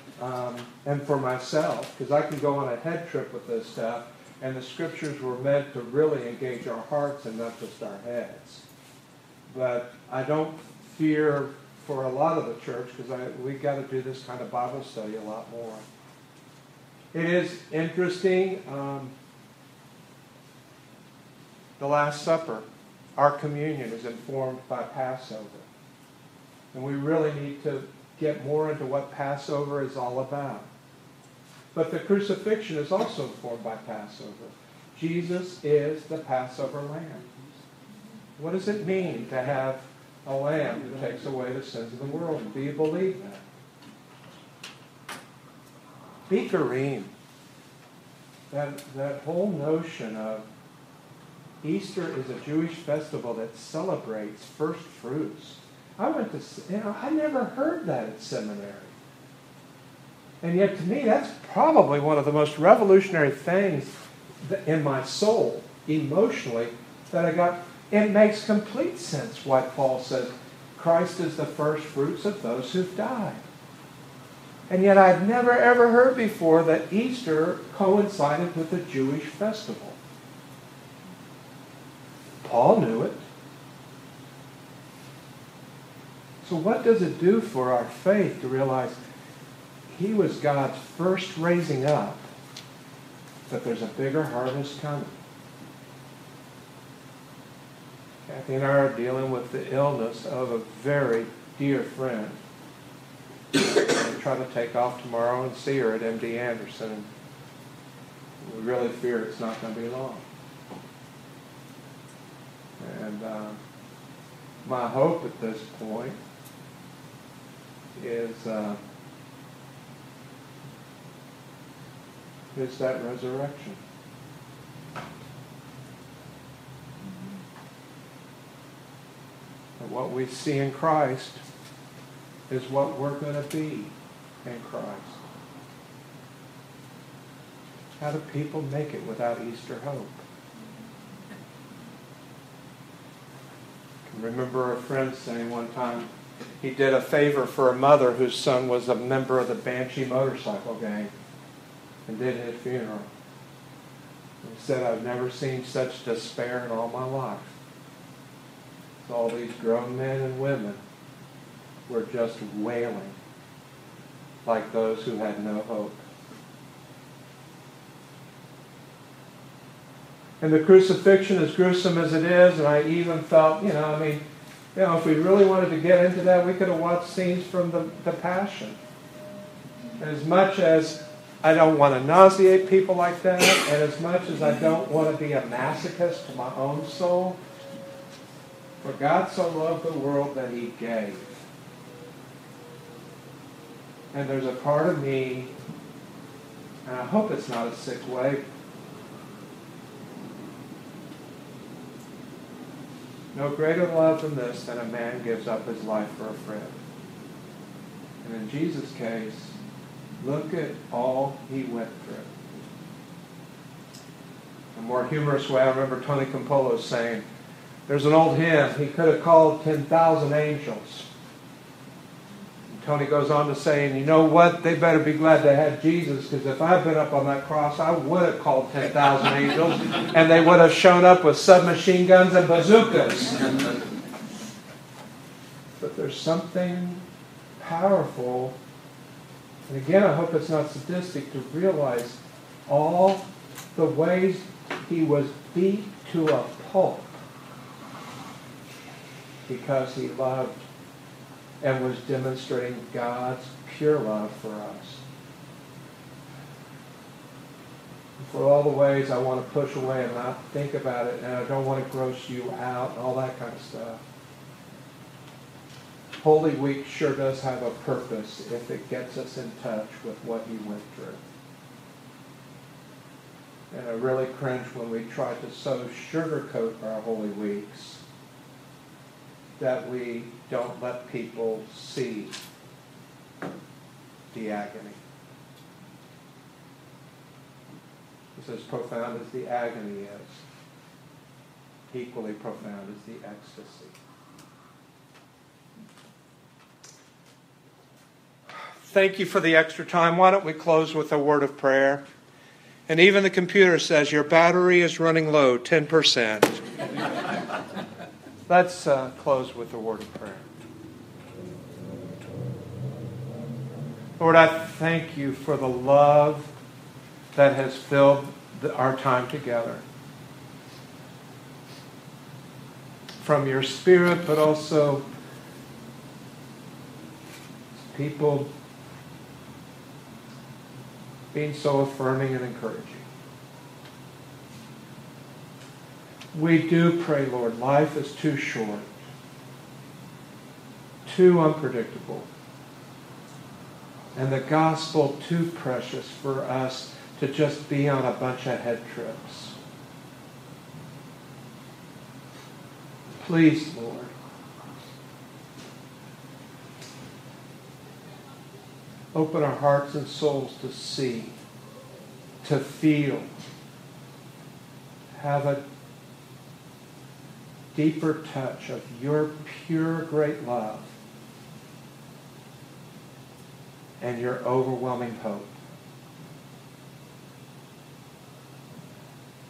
and for myself, because I can go on a head trip with this stuff, and the scriptures were meant to really engage our hearts and not just our heads. But I don't fear for a lot of the church, because we've got to do this kind of Bible study a lot more. It is interesting. The Last Supper, our communion, is informed by Passover. And we really need to get more into what Passover is all about. But the crucifixion is also informed by Passover. Jesus is the Passover lamb. What does it mean to have a lamb who takes away the sins of the world? Do you believe that? Bikurim. That whole notion of Easter is a Jewish festival that celebrates first fruits. I never heard that at seminary. And yet to me, that's probably one of the most revolutionary things in my soul, emotionally, that I got. It makes complete sense why Paul says, Christ is the first fruits of those who've died. And yet I'd never ever heard before that Easter coincided with a Jewish festival. Paul knew it. So what does it do for our faith to realize he was God's first raising up, but there's a bigger harvest coming? Kathy and I are dealing with the illness of a very dear friend. I try to take off tomorrow and see her at MD Anderson. We really fear it's not going to be long. And my hope at this point is that resurrection. And what we see in Christ is what we're going to be in Christ. How do people make it without Easter hope? I remember a friend saying one time he did a favor for a mother whose son was a member of the Banshee motorcycle gang and did his funeral. He said, I've never seen such despair in all my life. All these grown men and women were just wailing like those who had no hope. And the crucifixion, as gruesome as it is, and I even felt, if we really wanted to get into that, we could have watched scenes from the Passion. And as much as I don't want to nauseate people like that, and as much as I don't want to be a masochist to my own soul, for God so loved the world that he gave. And there's a part of me, and I hope it's not a sick way, no greater love than this than a man gives up his life for a friend. And in Jesus' case, look at all he went through. A more humorous way, I remember Tony Campolo saying, there's an old hymn, he could have called 10,000 angels. And Tony goes on to say, and you know what? They better be glad they had Jesus, because if I'd been up on that cross, I would have called 10,000 angels, and they would have shown up with submachine guns and bazookas. But there's something powerful And again, I hope it's not sadistic to realize all the ways he was beat to a pulp because he loved and was demonstrating God's pure love for us. For all the ways I want to push away and not think about it, and I don't want to gross you out and all that kind of stuff. Holy Week sure does have a purpose if it gets us in touch with what he went through. And I really cringe when we try to so sugarcoat our Holy Weeks that we don't let people see the agony. It's as profound as the agony is, equally profound is the ecstasy. Thank you for the extra time. Why don't we close with a word of prayer? And even the computer says your battery is running low, 10%. Let's close with a word of prayer. Lord, I thank you for the love that has filled our time together. From your Spirit, but also people being so affirming and encouraging. We do pray, Lord, life is too short, too unpredictable, and the gospel too precious for us to just be on a bunch of head trips. Please, Lord, open our hearts and souls to see, to feel, have a deeper touch of your pure, great love and your overwhelming hope.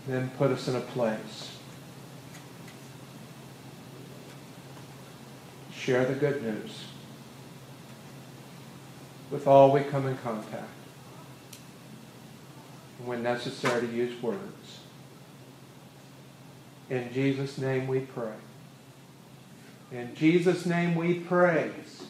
Then put us in a place. Share the good news with all we come in contact. And when necessary, to use words. In Jesus' name we pray. In Jesus' name we praise.